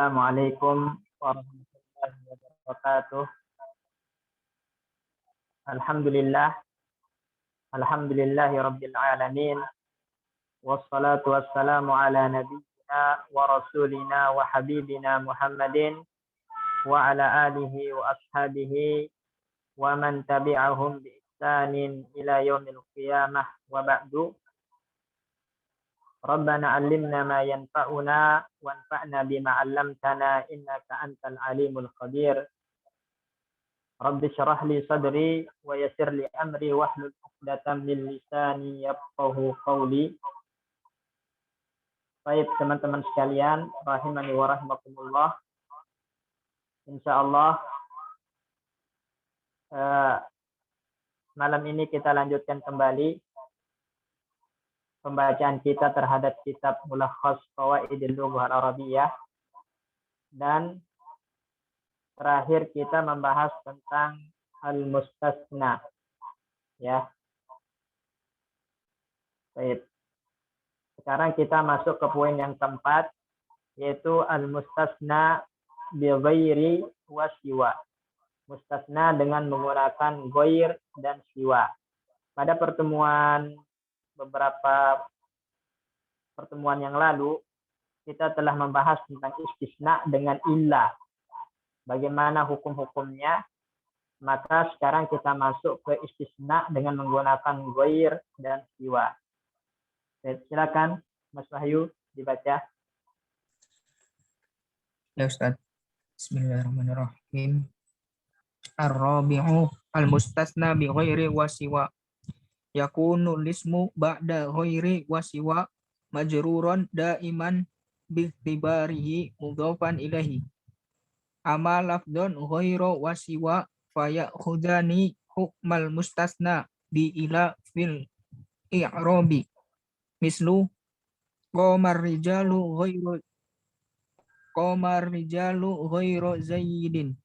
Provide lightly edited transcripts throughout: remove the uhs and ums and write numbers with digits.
Assalamualaikum warahmatullahi wabarakatuh. Alhamdulillah, alhamdulillahi rabbil alamin. Wassalatu wassalamu ala nabiyyina wa rasulina wa habibina Muhammadin wa ala alihi wa ashabihi wa man tabi'ahum bi ihsanin ila yaumil qiyamah wa ba'du. Rabbana 'allimna ma yanfa'una wanfa'na bima 'allamtana innaka antal alimul qadir. Rabbi syrah li sadri wa yassir li amri wahlul 'uqdatam min lisani yafqahu qawli. Baik teman-teman sekalian, rahimani wa rahimakumullah. Insyaallah malam ini kita lanjutkan kembali pembacaan kita terhadap kitab Mulakhas Qawaidil Lughah Al-Arabiyyah, dan terakhir kita membahas tentang al-mustasna, ya. Baik. Sekarang kita masuk ke poin yang keempat, yaitu al-mustasna bi ghairi wa siwa. Mustasna dengan menggunakan ghair dan siwa. Pada beberapa pertemuan yang lalu kita telah membahas tentang istisna dengan illah. Bagaimana hukum-hukumnya? Maka sekarang kita masuk ke istisna dengan menggunakan ghair dan siwa. Silakan Mas Wahyu dibaca. Ya Ustaz. Bismillahirrahmanirrahim. Ar-rabi'u al-mustasna bi ghairi wa siwa. Yakunu lismu ba'da ghairi wa siwa majruran daiman bi tibarihi mudhafan ilahi. Ama lafdun ghairu wa siwa fayakhudani hukmal mustasna bi ila fil i'rabi. Mislu qamar rijalu ghairu zaidin.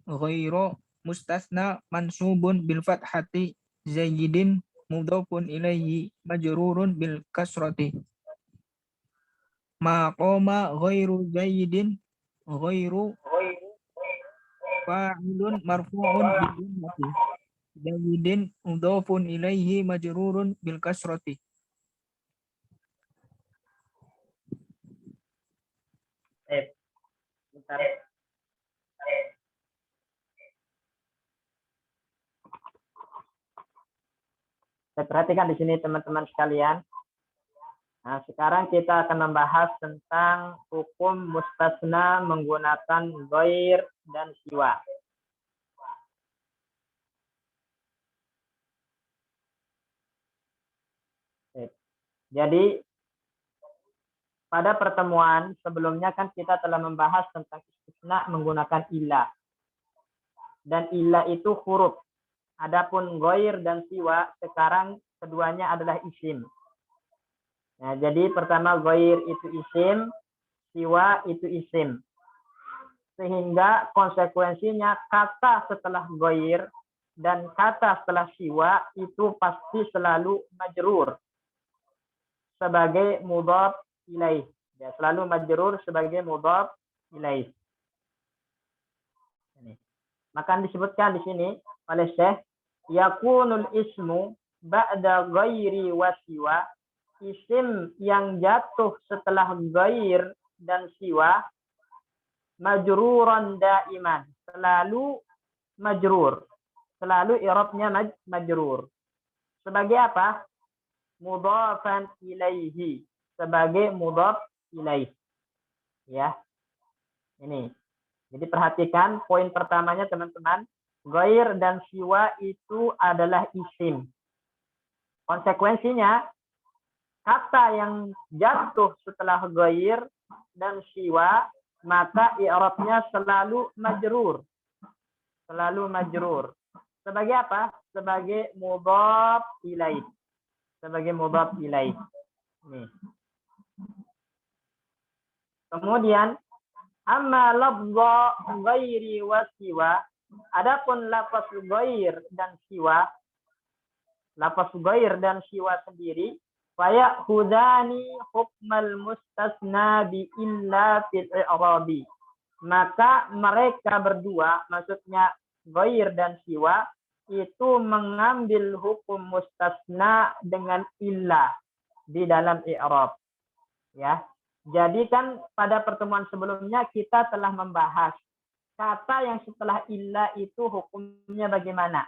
Ghairu mustasna mansubun bil fathati zaidin mudhafun ilaihi majrurun bil kasrati. Ma qama ghairu zaidin ghairu fa'ilun marfu'un bil dhammati. Zaidin mudhafun ilaihi majrurun bil kasrati. Bentar. Saya perhatikan di sini teman-teman sekalian. Nah, sekarang kita akan membahas tentang hukum mustasna menggunakan ghair dan siwa. Jadi pada pertemuan sebelumnya kan kita telah membahas tentang istisna menggunakan ilah. Dan ilah itu huruf. Adapun ghair dan siwa sekarang keduanya adalah isim. Nah, jadi pertama ghair itu isim, siwa itu isim. Sehingga konsekuensinya kata setelah ghair dan kata setelah siwa itu pasti selalu majrur sebagai mudhaf ilaih. Ya, selalu majrur sebagai mudhaf ilaih. Maka disebutkan di sini oleh Syekh, yakunul ismu ba'da ghairi wa siwa. Isim yang jatuh setelah ghair dan siwa majruran daiman, selalu majrur, selalu i'rabnya majrur. Sebagai apa? Mudhafan ilaihi, sebagai mudhaf ilaih. Ya. Ini. Jadi perhatikan poin pertamanya teman-teman, ghair dan siwa itu adalah isim. Konsekuensinya kata yang jatuh setelah ghair dan siwa maka i'rabnya selalu majrur. Selalu majrur. Sebagai apa? Sebagai mudhaf ilaih. Sebagai mudhaf ilaih. Nih. Kemudian amma lafza ghairi wa siwa, adapun lafaz ghair dan siwa, lafaz ghair dan siwa sendiri, Fayakhudani hukmal mustasna bi illa fil i'rabi. Maka mereka berdua, maksudnya ghair dan siwa, itu mengambil hukum mustasna dengan illah di dalam i'rab. Ya. Jadi kan pada pertemuan sebelumnya kita telah membahas kata yang setelah illah itu hukumnya bagaimana.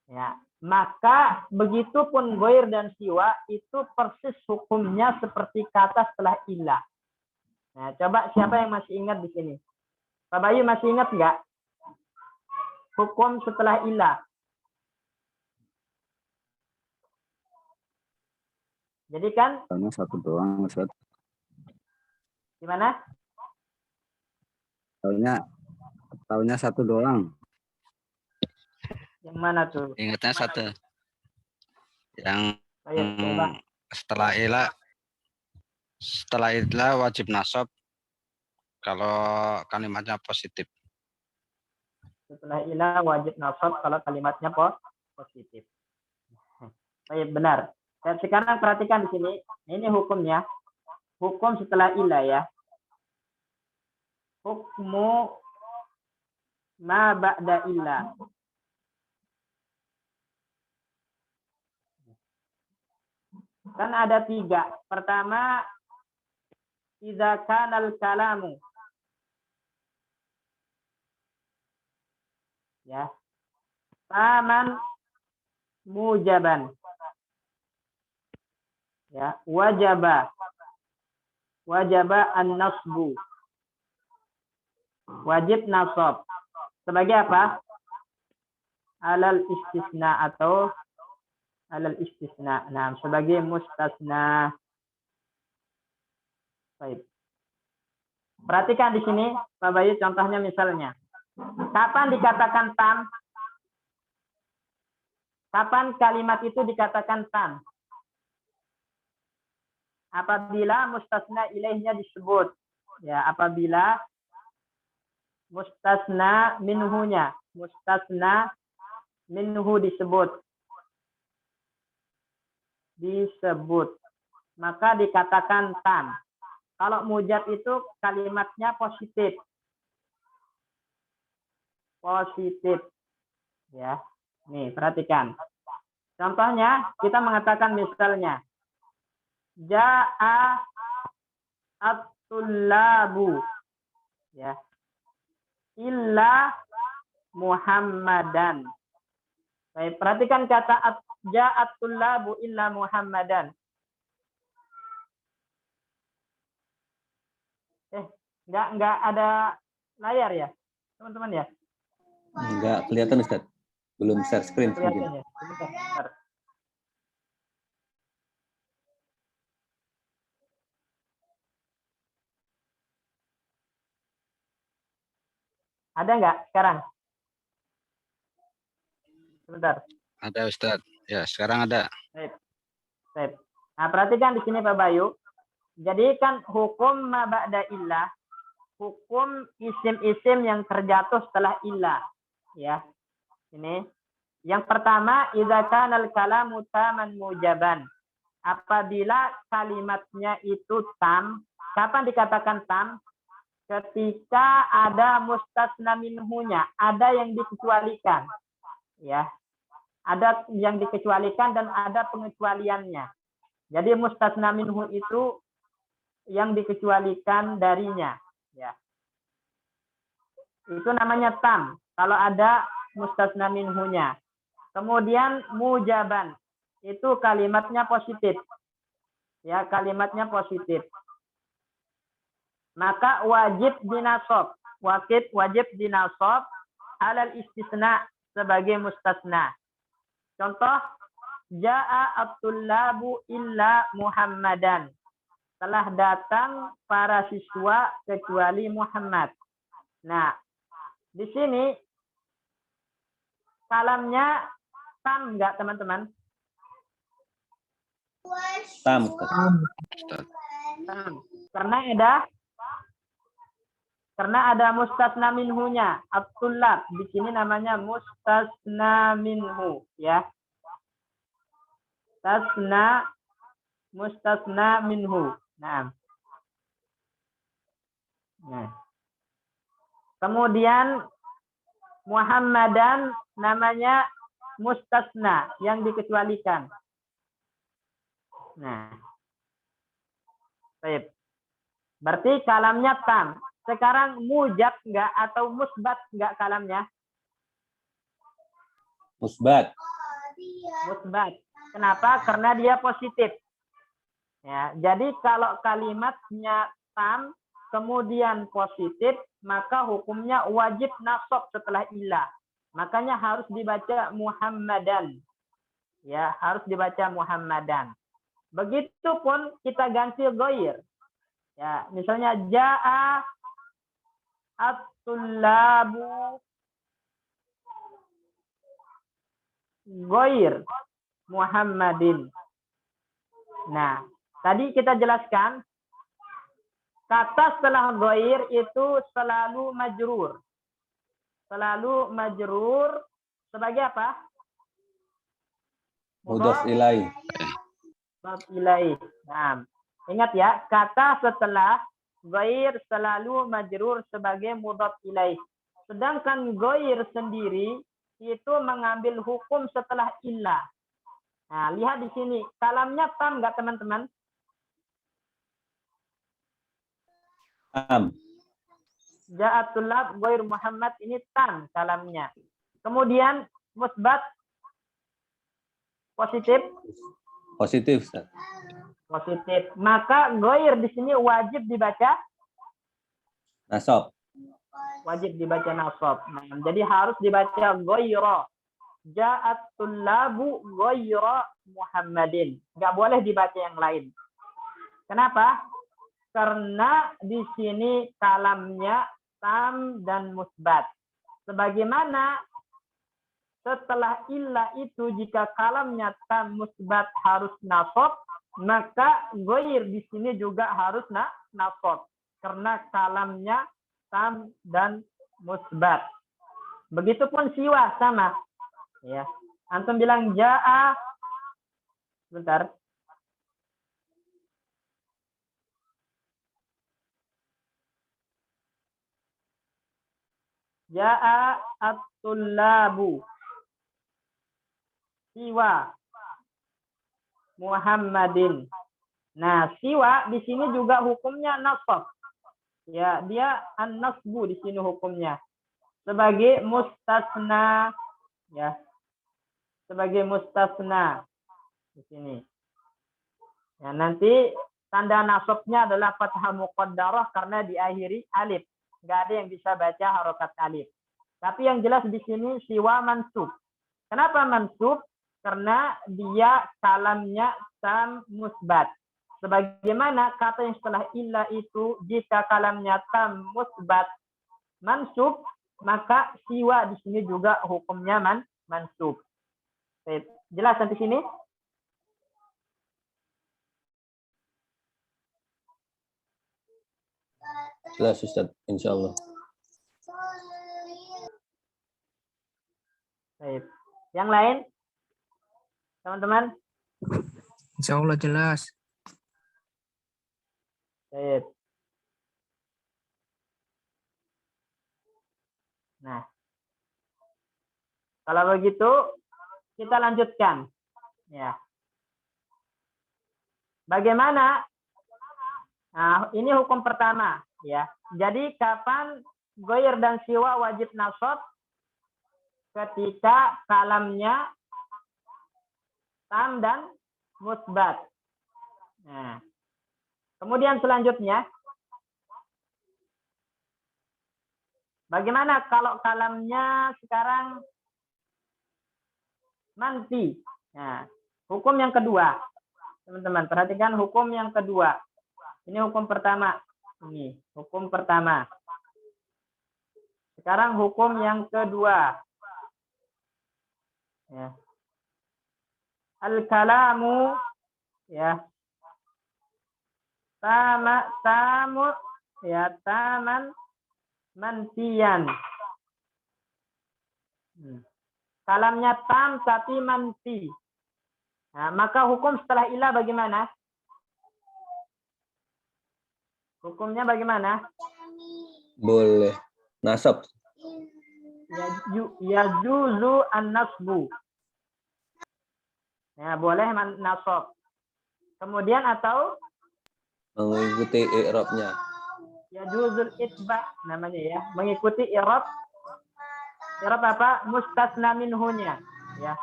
Ya, maka begitupun ghair dan siwa itu persis hukumnya seperti kata setelah illah. Nah, coba siapa yang masih ingat di sini? Pak Bayu masih ingat nggak? Hukum setelah illah. Jadi kan? Tahunya satu doang, Ustaz. Gimana? Tahunya satu doang. Yang mana tuh? Ingatnya satu. Yang Ayo, coba. setelah ilah wajib nasab kalau kalimatnya positif. Setelah ilah wajib nasab kalau kalimatnya positif. Baik, benar. Dan sekarang perhatikan di sini. Ini hukumnya. Hukum setelah ilah ya. Hukmu ma ba'da ilah. Kan ada 3. Pertama, idza kanal kalamu. Ya. Taman mujaban. Ya, wajaba an-nasbu. Wajib nasab. Sebagai apa? Alal istisna atau alal istisna. Nah, sebagai mustasna. Baik. Perhatikan di sini, Pak Bayu, contohnya misalnya. Kapan dikatakan tam? Kapan kalimat itu dikatakan tam? Apabila mustasna ilaihnya disebut. Ya, apabila mustasna minhunya. Mustasna minhu disebut. Maka dikatakan tam. Kalau mujab itu kalimatnya positif. Ya. Nih, perhatikan. Contohnya kita mengatakan misalnya ja'a at-tullabu, ya, illa Muhammadan. Baik, perhatikan kata ja'at tullabu illa Muhammadan. Enggak ada layar ya, teman-teman ya? Enggak kelihatan, Ustaz. Belum share screen. Kelihatan ya? Sebentar. Ada nggak sekarang? Sebentar. Ada Ustaz. Ya, sekarang ada. Baik. Nah, perhatikan di sini Pak Bayu. Jadi kan hukum ma ba'da illah, hukum isim-isim yang terjatuh setelah illah. Ya. Ini. Yang pertama, idza kanal kalamu taman mujaban. Apabila kalimatnya itu tam, kapan dikatakan tam? Ketika ada mustasna minhunya, ada yang dikecualikan. Ya. Ada yang dikecualikan dan ada pengecualiannya. Jadi mustasna minhu itu yang dikecualikan darinya. Ya. Itu namanya tam. Kalau ada mustasna minhunya. Kemudian mujaban. Itu kalimatnya positif. Ya, kalimatnya positif. Maka wajib dinasab. Wajib dinasab alal istisna sebagai mustasna. Contoh, ja'a at-tullabu illa Muhammadan. Telah datang para siswa kecuali Muhammad. Nah, di sini kalamnya tam enggak, teman-teman? Tam. Tam. Karena ada mustasna minhunya, at-tullab. Di sini namanya mustasna minhu, ya. Mustasna mustasna minhu. Nah. Kemudian Muhammadan namanya mustasna yang dikecualikan. Nah. Baik. Berarti kalamnya tam. Sekarang mujab enggak atau musbat enggak kalamnya? Musbat. Musbat. Kenapa? Karena dia positif. Ya, jadi kalau kalimatnya tam kemudian positif, maka hukumnya wajib nasab setelah ilah. Makanya harus dibaca Muhammadan. Ya, harus dibaca Muhammadan. Begitupun kita ganti ghair. Ya, misalnya jaa at-tullabu ghair Muhammadin. Nah, tadi kita jelaskan kata setelah ghair itu selalu majrur. Selalu majrur sebagai apa? Mudhof ilaih. Mudhof ilaih. Nah, ingat ya, kata setelah ghair selalu majrur sebagai mudhof ilaih. Sedangkan ghair sendiri itu mengambil hukum setelah illah. Nah, lihat di sini, kalamnya tam enggak teman-teman? Tam. Ja'atul lab ghair Muhammad ini tam kalamnya. Kemudian musbat positif. Positif, Ustaz. Positif. Maka ghair di sini wajib dibaca Nasab. wajib dibaca nasab. Nah, jadi harus dibaca ghaira. Ja'atul labu ghaira Muhammadin. Enggak boleh dibaca yang lain. Kenapa? Karena di sini kalamnya tam dan musbat. Sebagaimana setelah illah itu jika kalamnya tam musbat harus nasab, maka ghair di sini juga harus nasab karena kalamnya tam dan musbat. Begitupun siwa sama. Ya. Antum bilang jaa bentar. Jaa at-tullabu siwa Muhammadin. Nah, siwa di sini juga hukumnya nasab. Ya, dia an-nasbu di sini hukumnya sebagai mustasna, ya. Sebagai mustasna di sini. Ya, nanti tanda nasabnya adalah fathah muqaddarah karena diakhiri alif. Enggak ada yang bisa baca harokat alif. Tapi yang jelas di sini siwa mansub. Kenapa mansub? Karena dia kalamnya tam musbat. Sebagaimana kata yang setelah illa itu jika kalamnya tam musbat mansub, maka siwa di sini juga hukumnya mansub. Jelas sampai sini? Jelas, Ustaz. Insyaallah. Baik. Yang lain? Teman-teman? Insya Allah jelas. Baik. Nah, kalau begitu kita lanjutkan. Ya. Bagaimana? Nah, ini hukum pertama, ya. Jadi kapan ghair dan siwa wajib nasab? Ketika kalamnya tam dan musbat. Nah, kemudian selanjutnya, bagaimana kalau kalamnya sekarang manfi? Nah, hukum yang kedua, teman-teman perhatikan hukum yang kedua. Ini hukum pertama. Ini hukum pertama. Sekarang hukum yang kedua. Ya. Al-kalamu, ya, tamu, ya, taman manfiyan. Kalamnya tam tapi manfi. Nah, maka hukum setelah ilah bagaimana? Hukumnya bagaimana? Boleh. Nasab. Yajuzu an-nasbu. Ya, boleh nasab. Kemudian atau Mengikuti i'rabnya. yajuzul itba namanya ya, mengikuti i'rab. I'rab apa? Mustasna minhunya, ya.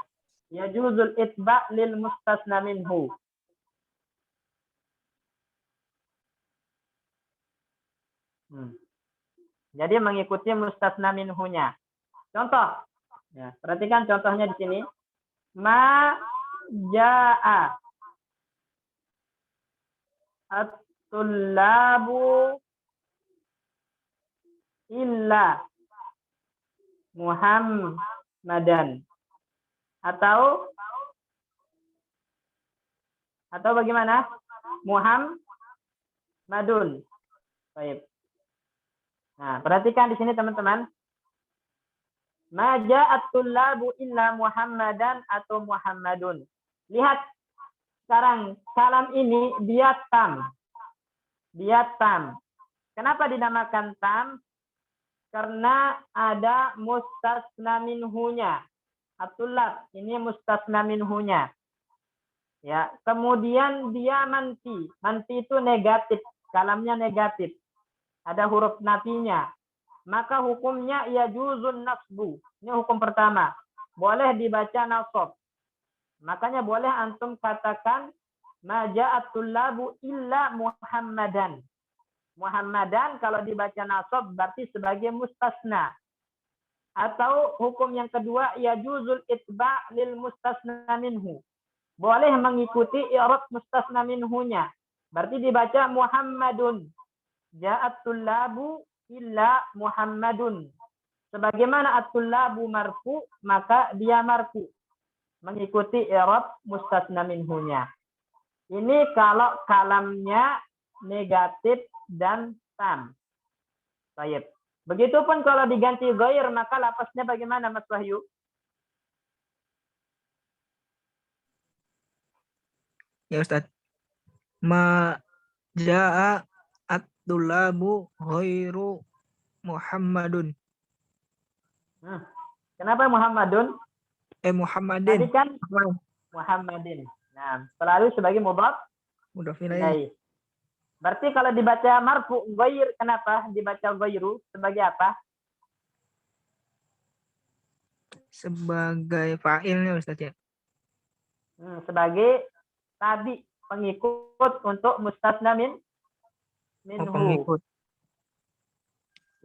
Yajuzul itba lil mustasna minhu. Jadi mengikuti mustasna minhunya. Contoh. Ya, perhatikan contohnya di sini. Ma jaa at-tullabu illa Muhammadan. Atau bagaimana? Muhammadun. Baik. Nah, perhatikan di sini teman-teman. Ma ja'at tullabu illa Muhammadan atau Muhammadun. Lihat sekarang kalam ini dia tam. Dia tam. Kenapa dinamakan tam? Karena ada mustasna minhunya. At-tullab ini mustasna minhunya. Ya, kemudian dia manti. Manti itu negatif, kalamnya negatif. Ada huruf nafinya. Maka hukumnya yajuzun nasbu. Ini hukum pertama. Boleh dibaca nasab. Makanya boleh antum katakan ma ja'at tullabu illa Muhammadan. Muhammadan kalau dibaca nasab berarti sebagai mustasna. Atau hukum yang kedua yajuzul itba' lil mustasna minhu. Boleh mengikuti i'rab mustasna minhunya. Berarti dibaca Muhammadun. Ja'at tullabu illa Muhammadun. Sebagaimana at-tullabu marfu, maka dia marfu. Mengikuti i'rab mustasna minhunya. Ini kalau kalamnya negatif dan tam. Baik. Begitupun kalau diganti ghair, maka lafaznya bagaimana Mas Wahyu? Ya Ustaz. Ma jaa at-tullabu ghairu Muhammadun. Kenapa Muhammadun? Muhammadin. Tadi kan Muhammadin. Nah, selalu sebagai mudhaf Mudhaf ilaih. Berarti kalau dibaca marfu ghair, kenapa dibaca ghairu sebagai apa? Sebagai fa'ilnya Ustaz ya. Sebagai tabi, pengikut untuk mustasna minhu. Pengikut.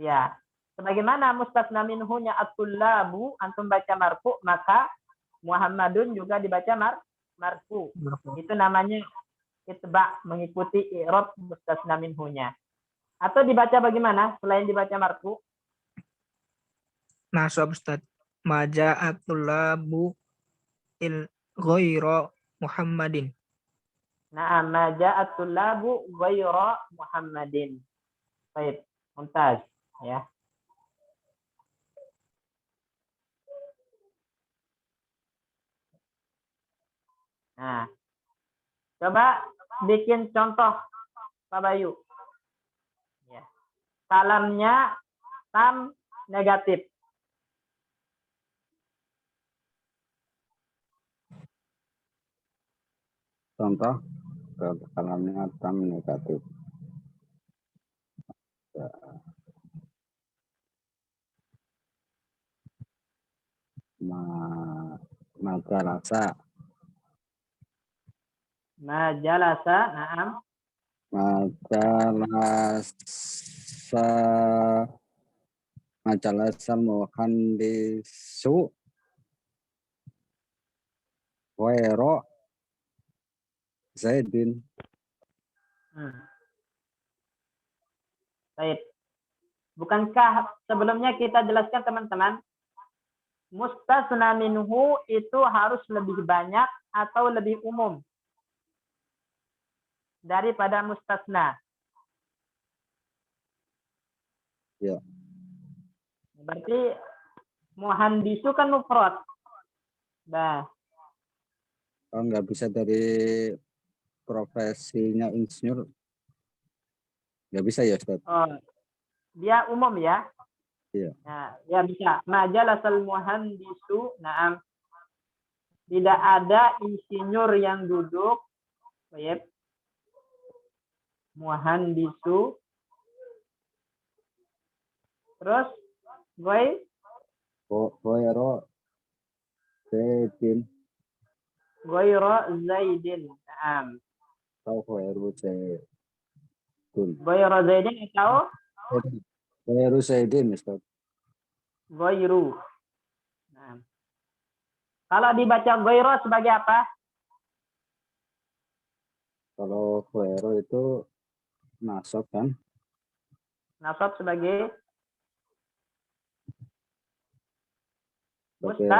Ya. Sebagaimana mustasna minhunya at-tullabu antum baca marfu, maka Muhammadun juga dibaca marfu. Itu namanya itba, mengikuti i'rab mustasna minhunya. Atau dibaca bagaimana selain dibaca marfu? Nasab Ustaz. Ma ja'at tullabu il ghairu Muhammadin. Nah, ma ja'at tullabu ghairu Muhammadin. Baik, mumtaz ya. Nah, coba bikin contoh Pak Bayu. Ya. Kalamnya tam negatif. Contoh kalamnya tam negatif. Ya. Majalasa. Majalasa, na'am. Majalasa muhandisu Wairo Zaidin. Baik. Bukankah sebelumnya kita jelaskan teman-teman, mustasna minhu itu harus lebih banyak atau lebih umum daripada mustasna? Ya. Berarti muhandisu kan mufrad. Nah, Oh, nggak bisa dari profesinya insinyur. Nggak bisa ya Ustaz? Oh, dia umum ya. Iya. Nah, ya bisa. Majalasal muhandisu. Nah, tidak ada insinyur yang duduk. Baik. Muhandisu. Terus, gue Ghaira Zaidin Goyro Zaidin. Nah, atau Ghairu Zaidin. Goyro Zaidin atau Ghairu Zaidin Ustaz. Goyru. Nah, kalau dibaca Goyro sebagai apa? Kalau Ghairu itu nasab kan? Nasab sebagai Sebagai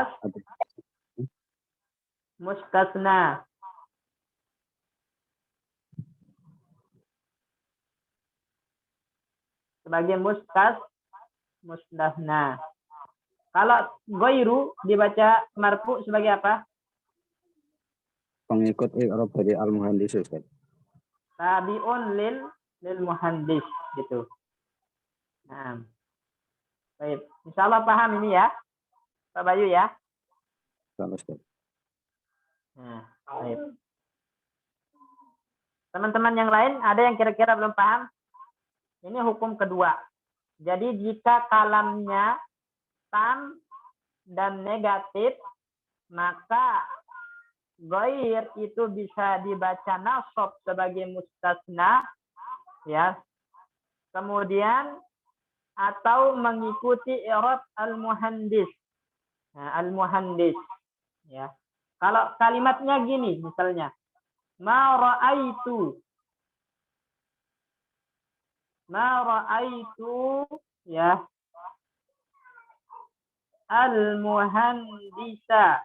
mustasna. Sebagai mustasna. Kalau goiru dibaca marfu sebagai apa? pengikut i'rab dari al-muhandis Ustaz. Tabiun lil muhandis gitu. Nah, baik. Insyaallah paham ini ya, Pak Bayu ya. Kalau Ustaz. Nah, baik. Teman-teman yang lain ada yang kira-kira belum paham? Ini hukum kedua. Jadi jika kalamnya tam dan negatif, maka goir itu bisa dibaca nasab sebagai mustasna, ya. Kemudian atau mengikuti i'rab al-muhandis. Nah, al-muhandis, ya. Kalau kalimatnya gini misalnya, ma ra'aitu ya al-muhandisa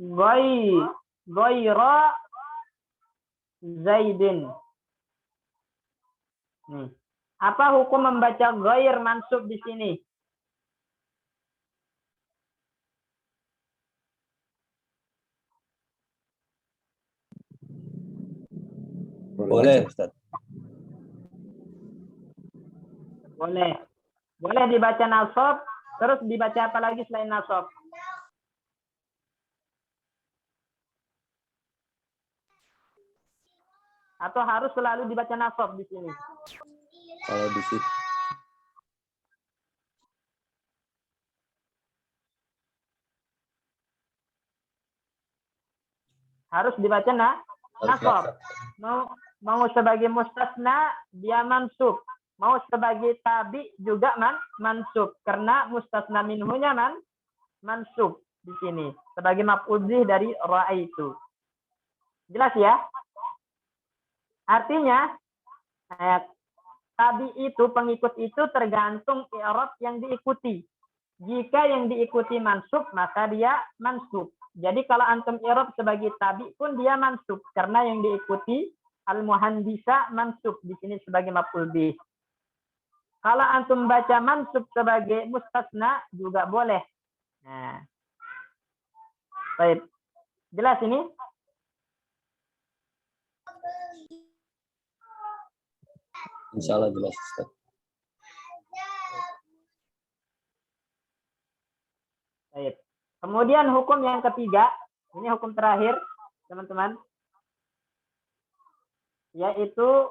Goyra Zaidin. Nih. Apa hukum membaca goir mansub di sini? Boleh, Ustaz. Boleh. Boleh dibaca nasab, terus dibaca apa lagi selain nasab? Atau harus selalu dibaca nasab di sini? Kalau di sini Harus dibaca nasab. Mau sebagai mustasna dia mansub. Mau sebagai tabi juga mansub karena mustasna minhunya mansub di sini sebagai maf'ul bih dari ra'aitu. Jelas ya? Artinya tabi itu, pengikut itu tergantung i'rab yang diikuti. Jika yang diikuti mansub, maka dia mansub. Jadi kalau antum i'rab sebagai tabi pun dia mansub karena yang diikuti al-muhandisa mansub di sini sebagai maf'ul bih. Kalau antum baca mansub sebagai mustasna juga boleh. Nah. Baik. Jelas ini? insya Allah jelas, Ustaz. Baik. Kemudian hukum yang ketiga, ini hukum terakhir, teman-teman, yaitu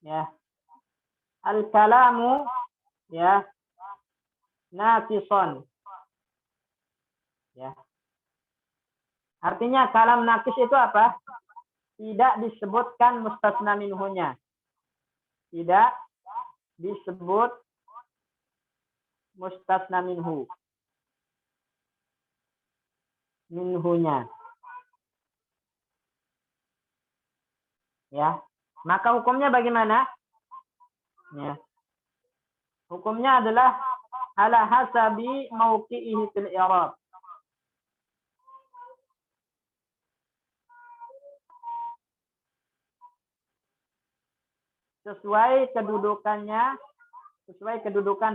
ya al-kalamu ya naqison. Ya. Artinya kalam naqis itu apa? Tidak disebutkan mustasna minhunya. Tidak disebut mustasna minhunya. Ya. Maka hukumnya bagaimana? Ya. Hukumnya adalah ala hasabi mauqi'ihi fil i'rab. Sesuai kedudukan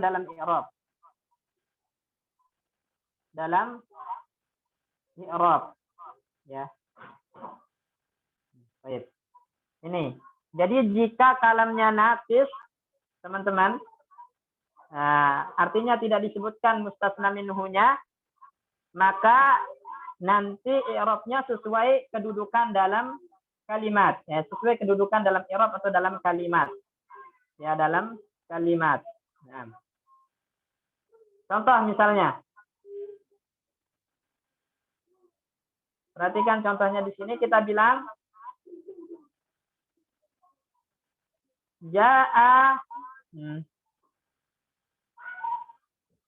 dalam i'rab. Dalam i'rab, ya. Baik. Ini. Jadi jika kalamnya naqis, teman-teman, artinya tidak disebutkan mustasna minhunya, maka nanti i'rabnya sesuai kedudukan dalam kalimat. Ya, sesuai kedudukan dalam i'rab atau dalam kalimat. Ya, dalam kalimat. Nah. Contoh misalnya. Perhatikan contohnya di sini kita bilang ja'a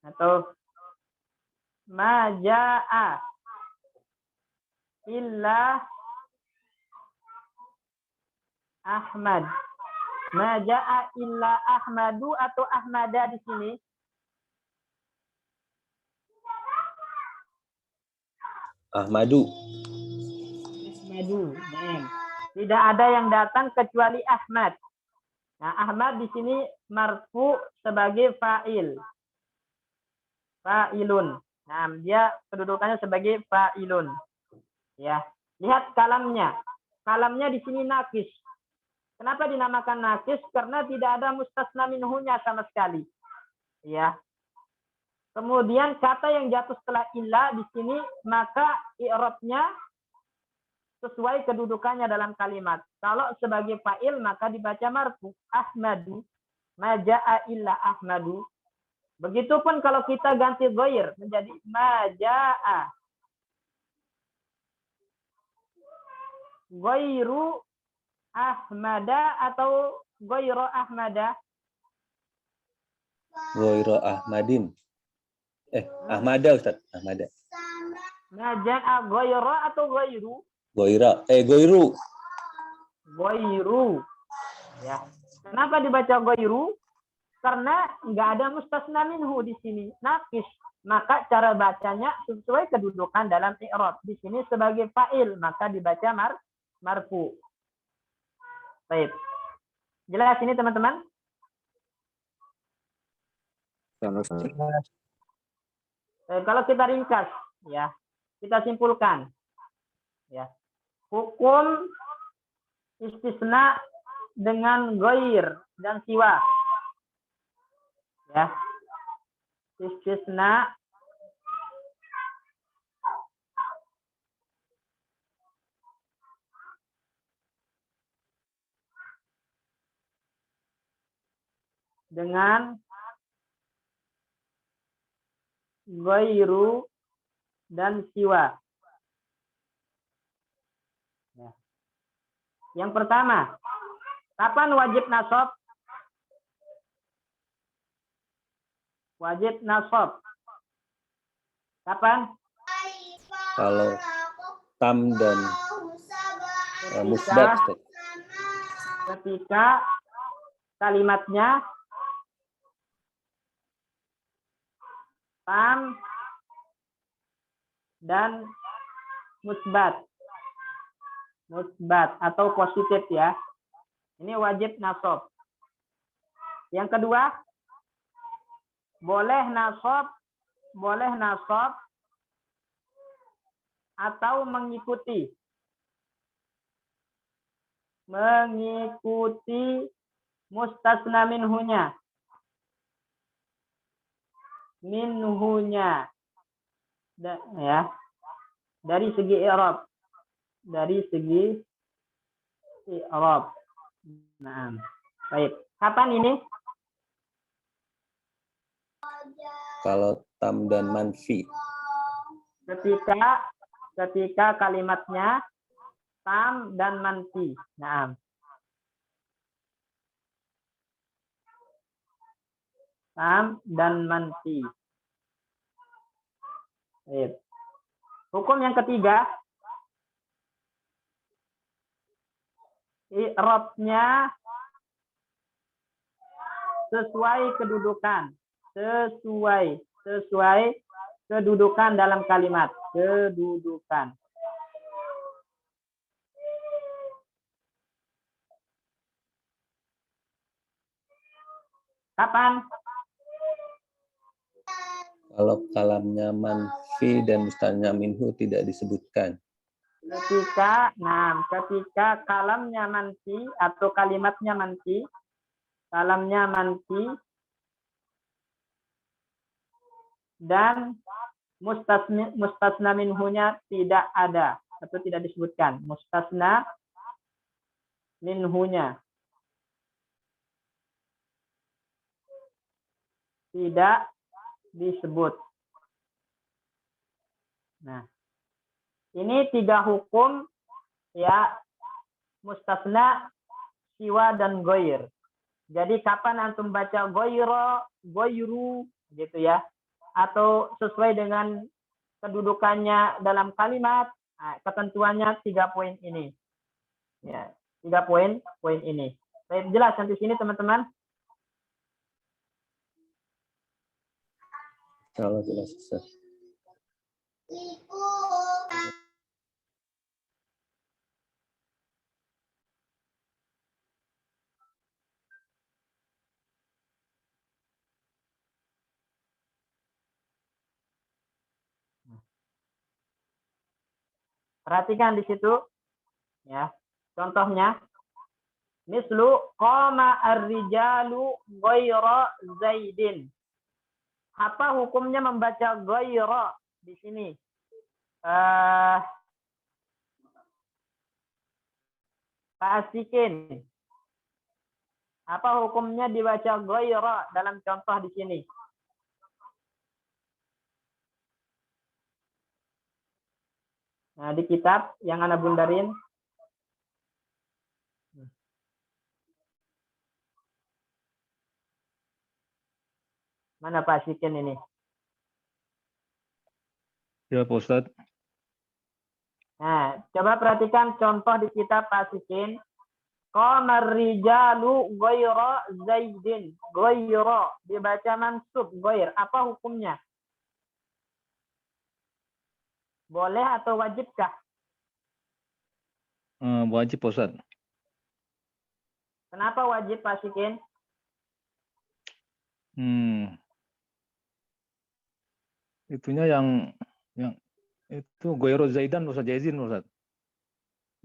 atau ma ja'a illa Ahmad. Ma ja'a illa Ahmadu atau Ahmada di sini? Ahmadu. Ahmadu. Tidak ada yang datang kecuali Ahmad. Nah, Ahmad di sini marfu sebagai fa'il. Fa'ilun. Nah, dia kedudukannya sebagai fa'ilun. Ya. Lihat kalamnya. Kalamnya di sini nakis. Kenapa dinamakan nakis? Karena tidak ada mustasna minhunya sama sekali. Ya. Kemudian kata yang jatuh setelah illa di sini, maka i'rabnya sesuai kedudukannya dalam kalimat. Kalau sebagai fa'il maka dibaca marfu. Ahmadu. Ma ja'a illa Ahmadu. Begitupun kalau kita ganti ghair menjadi ma ja'a ghairu Ahmada atau ghairu Ahmada? Ghairu Ahmadin. Ahmada Ustaz. Ahmada. Ma ja'a ghairu atau ghairu? Ghairu. Ghairu. Ya. Kenapa dibaca ghairu? Karena nggak ada mustasna minhu di sini, nakis. Maka cara bacanya sesuai kedudukan dalam i'rab. Di sini sebagai fa'il, maka dibaca marfu. Baik. Jelas ini teman-teman? Kalau kita ringkas, ya, kita simpulkan, ya, hukum istisna dengan ghair dan siwa. Ya, istisna dengan ghairu dan siwa. Ya. Yang pertama, kapan wajib nasab? Wajib nasab. Kapan? Kalau tam dan musbat. Ketika kalimatnya tam dan musbat. Musbat atau positif ya. Ini wajib nasab. Yang kedua, boleh nasab atau mengikuti mustasna minhunya. Ya. Dari segi i'rab. Nah, baik. Kapan ini? Kalau tam dan manfi. Ketika kalimatnya tam dan manfi. Nah. Tam dan manfi. Baik. Hukum yang ketiga, i'rabnya sesuai kedudukan. Sesuai kedudukan dalam kalimat. Kedudukan. Kapan? Kalau kalamnya manfi dan mustasna minhu tidak disebutkan. ketika kalamnya manfi atau kalimatnya manfi, kalamnya manfi dan mustasna minhunya tidak ada atau tidak disebutkan. Mustasna minhunya tidak disebut. Nah, ini 3 hukum ya, mustasna, siwa, dan goir. Jadi kapan antum baca goiro, goiru gitu ya, atau sesuai dengan kedudukannya dalam kalimat, nah, ketentuannya 3 poin ini. Ya, 3 poin ini. Baik, jelas sampai sini teman-teman? Kalau jelas, Ustaz. Perhatikan di situ ya. Contohnya mislu qama ar-rijalu ghayra Zaidin. Apa hukumnya membaca ghayra di sini? Pak Asikin. Apa hukumnya dibaca ghayra dalam contoh di sini? Nah, di kitab yang Anda bundarin. Mana Pak Sikin ini? Ya, Pak Ustadz. Nah, coba perhatikan contoh di kitab Pak Sikin. Qamar rijalu ghayra Zaidin. Ghayra dibaca mansub, ghair. Apa hukumnya? Boleh atau wajibkah? Wajib, Pak Ustadz. Kenapa wajib, Pak Sikin? Itunya yang itu Goyro Zaidan, Ustadz Jaizin, Ustadz.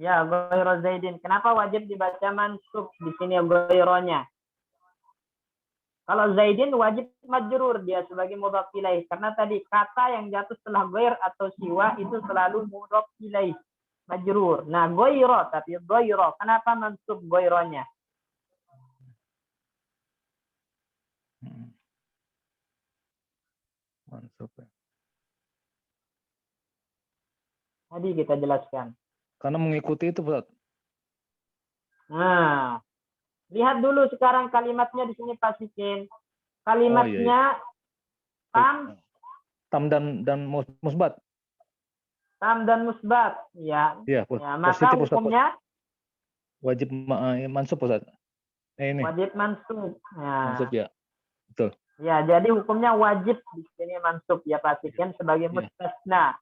Ya, Goyro Zaidin. Kenapa wajib dibaca mansub di sini Goyronya? Kalau Zaidin wajib majrur dia sebagai mudhaf ilaih. Karena tadi kata yang jatuh setelah goir atau siwa itu selalu mudhaf ilaih. Majrur. Nah, goyro tapi goyro. Kenapa mansub goyronya? Mansub. Tadi kita jelaskan. Karena mengikuti itu, Pak. Nah, lihat dulu sekarang kalimatnya di sini Pak Sikin. Kalimatnya tam dan musbat. Tam dan musbat, ya. Iya, Ya, maka positif, hukumnya wajib mansub, Ustaz. Ini. Wajib mansub. Ya. Mansub ya. Betul. Ya, jadi hukumnya wajib di sini mansub ya Pak Sikin sebagai mustasna.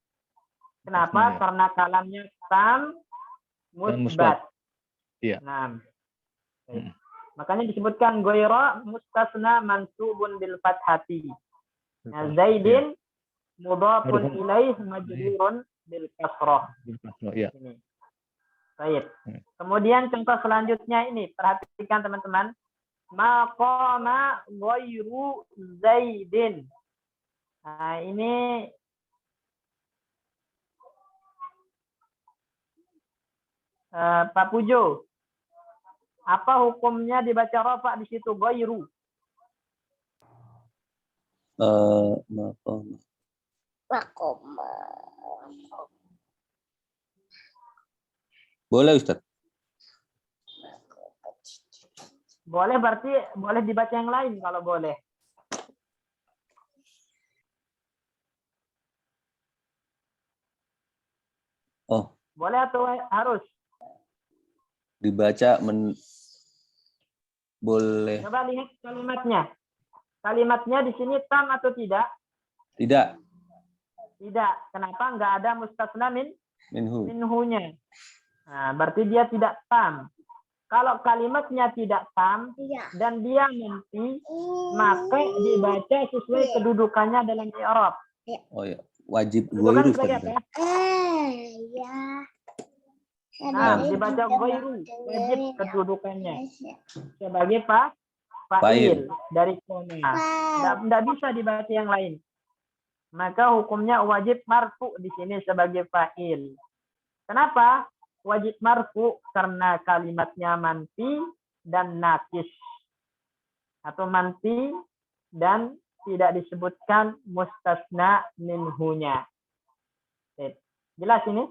Kenapa? Ya. Karena kalamnya tam musbat. Iya. Nah, makanya disebutkan goyro mustasna mansubun bil fathati. Nah, Zaidin mudhafun ilaih majrurun bil kasrah. Iya. Baik. Kemudian contoh selanjutnya ini, perhatikan teman-teman. Maqama ghairu Zaidin. Nah, ini Pak Pujo, apa hukumnya dibaca rafa di situ ghairu? Boleh, Ustaz. Boleh berarti boleh dibaca yang lain kalau boleh. Oh. Boleh atau harus? Dibaca boleh. Coba lihat kalimatnya. Kalimatnya di sini tam atau tidak? Tidak. Tidak. Kenapa? Enggak ada mustasna minhunya. Nah, berarti dia tidak tam. Kalau kalimatnya tidak tam dan dia manfi, maka dibaca sesuai kedudukannya dalam i'rab. Oh ya, wajib goiru, Ustaz. Ya. Nah, dibaca goiru, wajib kedudukannya sebagai fa'il dari koma. Tidak bisa dibaca yang lain. Maka hukumnya wajib marfu di sini sebagai fa'il. Kenapa? Wajib marfu karena kalimatnya manfi dan nakis. Atau manfi dan tidak disebutkan mustasna minhunya. Jelas ini?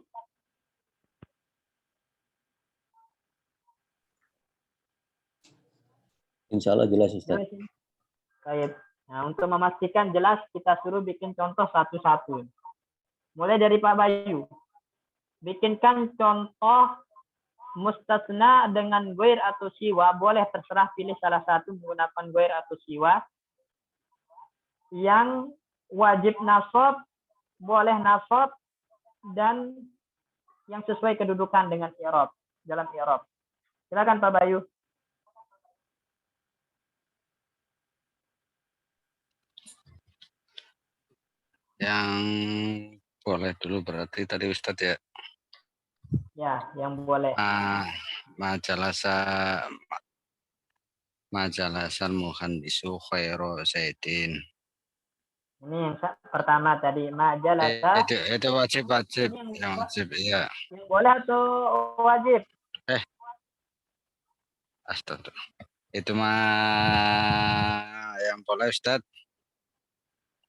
Insya Allah jelas Ustaz. Jelas ini? Baik. Nah, untuk memastikan jelas, kita suruh bikin contoh satu-satu. Mulai dari Pak Bayu. Bikinkan contoh mustasna dengan goir atau siwa. Boleh terserah pilih salah satu menggunakan goir atau siwa. Yang wajib nasab, boleh nasab, dan yang sesuai kedudukan dengan i'rab, dalam i'rab. Silakan Pak Bayu. Yang boleh dulu berarti tadi Ustadz ya. Ya, yang boleh. Majalasan muhandisu khairu zaidin. Ini yang pertama tadi, majalasa. Itu wajib yang wajib ya. Yang boleh atau wajib? Astaga. Itu mah yang boleh Ustadz.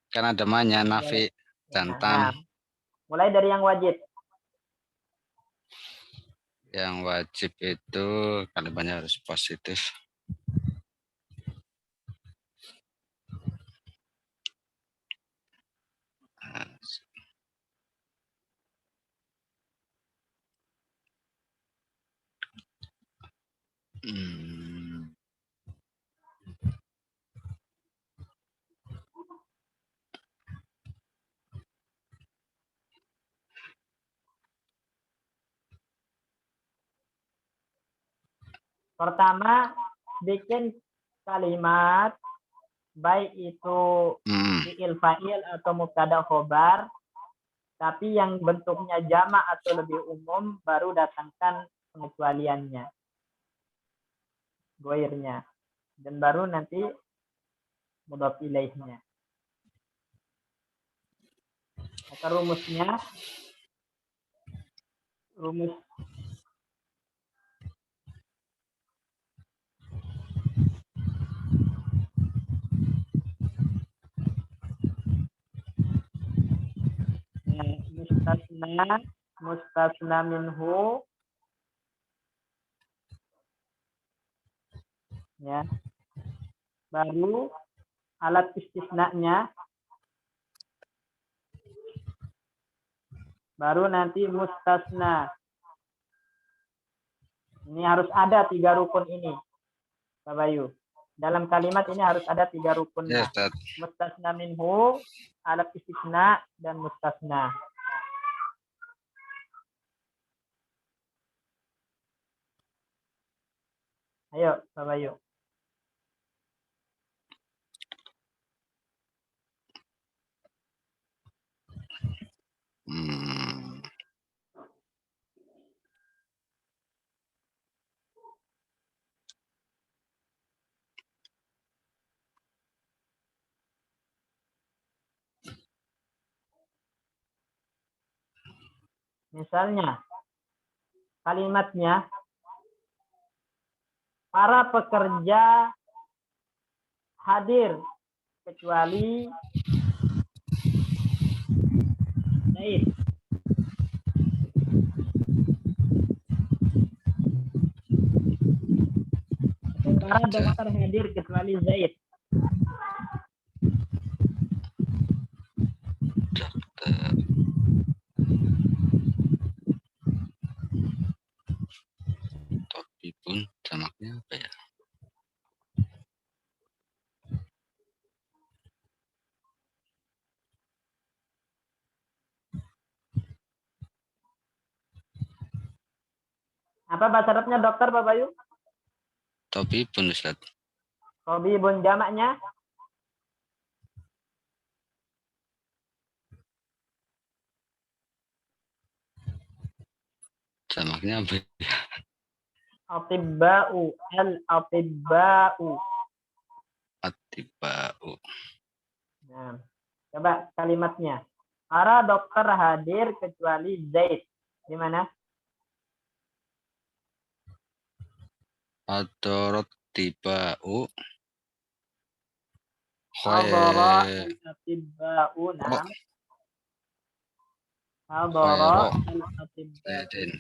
Kan ada mahnya nafi dan tam. Mulai dari yang wajib. Yang wajib itu kalimatnya harus positif. Pertama, bikin kalimat baik itu fi'il fa'il atau mubtada khobar, tapi yang bentuknya jamak atau lebih umum baru datangkan pengecualiannya, goirnya, dan baru nanti mudhof ilaihnya. Maka rumus mustasna minhu ya, baru alat istisnanya, baru nanti mustasna. Ini harus ada 3 rukun ini, Pak Bayu. Dalam kalimat ini harus ada 3 rukunnya. Mustasna minhu, alat istisna, dan mustasna. Ayo, Pak Bayu. Misalnya, kalimatnya, para pekerja hadir kecuali Zaid. Para dokter hadir kecuali Zaid. Tapi pun jamaknya apa ya? Apa bahasa Arabnya dokter, Pak Bayu? Tabibun Ustaz. Tabibun jamaknya? Jamaknya apa? Atibba'u. Al-atibba'u. Atiba'u. Nah, coba kalimatnya. Para dokter hadir kecuali Zaid. Di mana? Adorot tiba'u. Hadara Khair. al-atibba'u. Nah, Khairo. hadara al-atibba'u. Zaidin.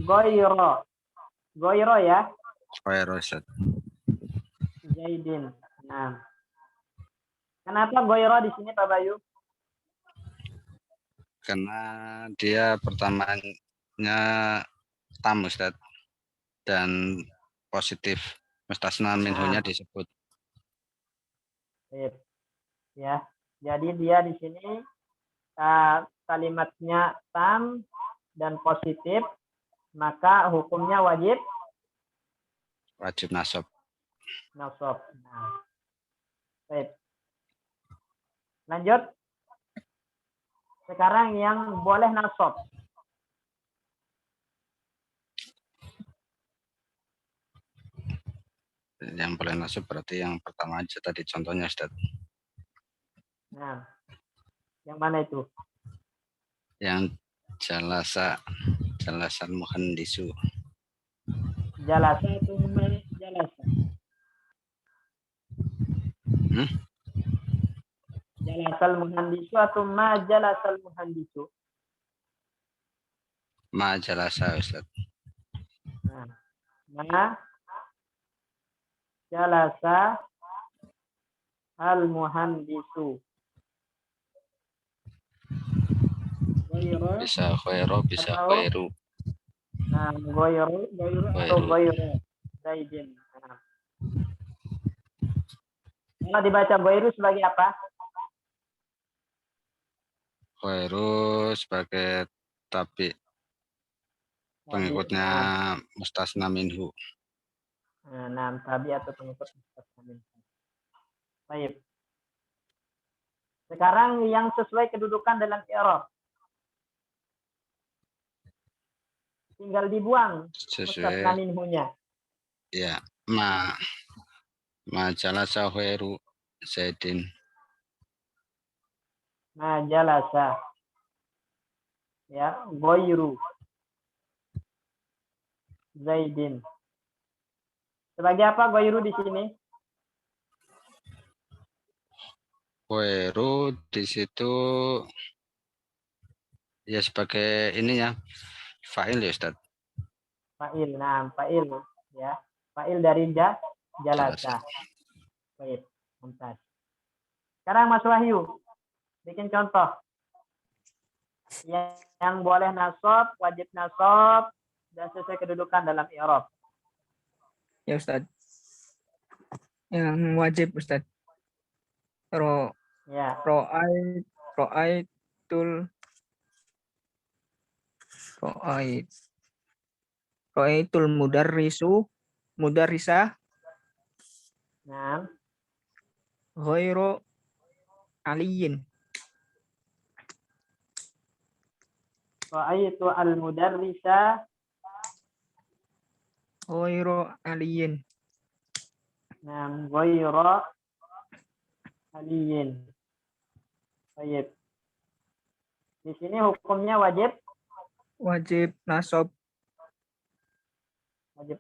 Goyro. Goyro ya. Khairo Ustaz. Zaidin. Nah. Kenapa Goyro di sini Pak Bayu? Karena dia pertamanya tam Ustaz. Dan positif. Mustasna minhunya disebut. Sip. Ya. Jadi dia di sini kalimatnya tam dan positif, maka hukumnya wajib Wajib nasab. nasab. Nah. Sip. Lanjut. Sekarang yang boleh nasab. Yang boleh nasab berarti yang pertama aja tadi contohnya Ustaz. Nah. Yang mana itu? Yang jalasan muhandisu. Jalasa itu jalasa. Jalasal muhandisu atau ma jalasal muhandisu? Ma jalasa Ustaz. Nah, ma jalasa al muhandisu. Goyro. Bisa khairo, bisa Atau- khairu. Nah, goyro atau goyro. Zaidin. Nah. Kalau dibaca goyro sebagai apa? Khairu sebagai tabi pengikutnya mustasna minhu. Nah, tabi atau pengikut mustasna minhu. Baik. Sekarang yang sesuai kedudukan dalam i'rab. Tinggal dibuang mustasna Sesuai minhunya. ya ma jalasa khairu Zaidin. Nah, jalasa. Ya, goyru. Zaidin. Sebagai apa goyru di sini? Khairu di situ ya sebagai ininya fa'il ya Ustaz. Fa'il. Nah, fa'il ya. Fa'il dari jalasa. Baik, mantap. Sekarang Mas Wahyu, bikin contoh. Yang boleh nasab, wajib nasab, dan sesuai kedudukan dalam i'rab. Ya Ustaz. Yang wajib Ustaz. Ya. Ro'aitul mudarrisah Nah, ghairu aliyin. ra'aitu al-mudarrisa Ghairu aliyin. nah, ghayra aliyin. Baik. Di sini hukumnya wajib Wajib nasab.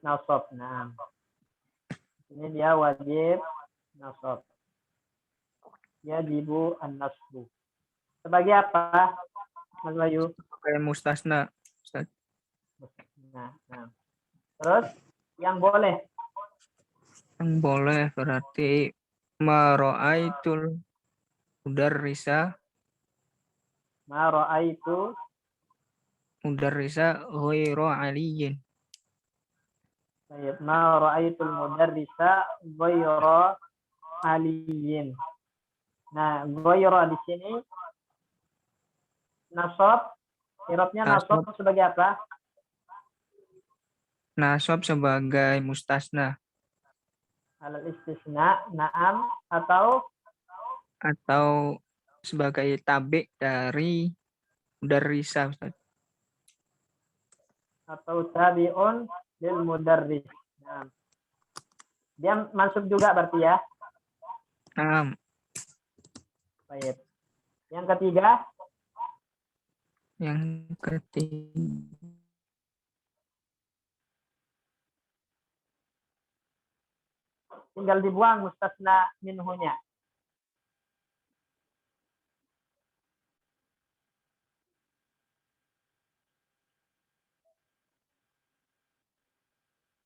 nasab. Nah, ini dia wajib nasab. Yajibu an-nasbu. Sebagai apa, Mas Bayu? Kayak mustasna. Ustaz. Nah. Terus yang boleh Yang boleh berarti mara'aitul mudarrisa ma ra'aitu ghairu aliyin. baik, ma ra'aitul mudarrisa ghayra aliyin. Nah, ghayra di sini nasab, i'rabnya nasab sebagai apa? Nasab sebagai mustasna. Alal istisna, na'am atau atau sebagai tabik dari mudarrisa, Ustaz. Atau tabi'un lil mudarris. Nah, dia masuk juga berarti ya. Nah, Baik. Yang ketiga, yang ketiga tinggal dibuang mustasna minhunya.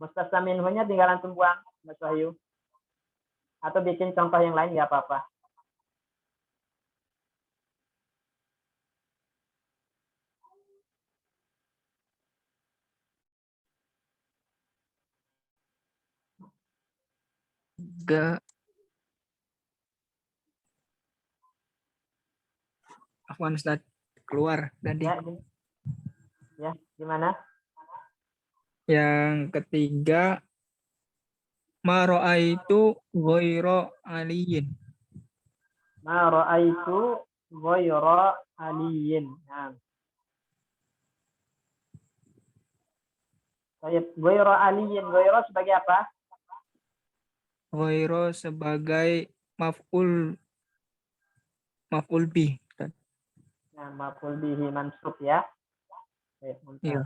Mustasna minhunya tinggal antum buang, Mas Wahyu. Atau bikin contoh yang lain nggak apa-apa. ke Afwan Ustaz, keluar tadi. Ya, gimana? Yang ketiga, ma ra'aitu ghaira aliyin. Ma ra'aitu ghaira aliyin. Nah. Baik, ghaira aliyin. Ghaira sebagai apa? Ghaira sebagai maf'ul bih. Ustaz. Nah, maf'ul bihi mansub ya. Baik, Iya.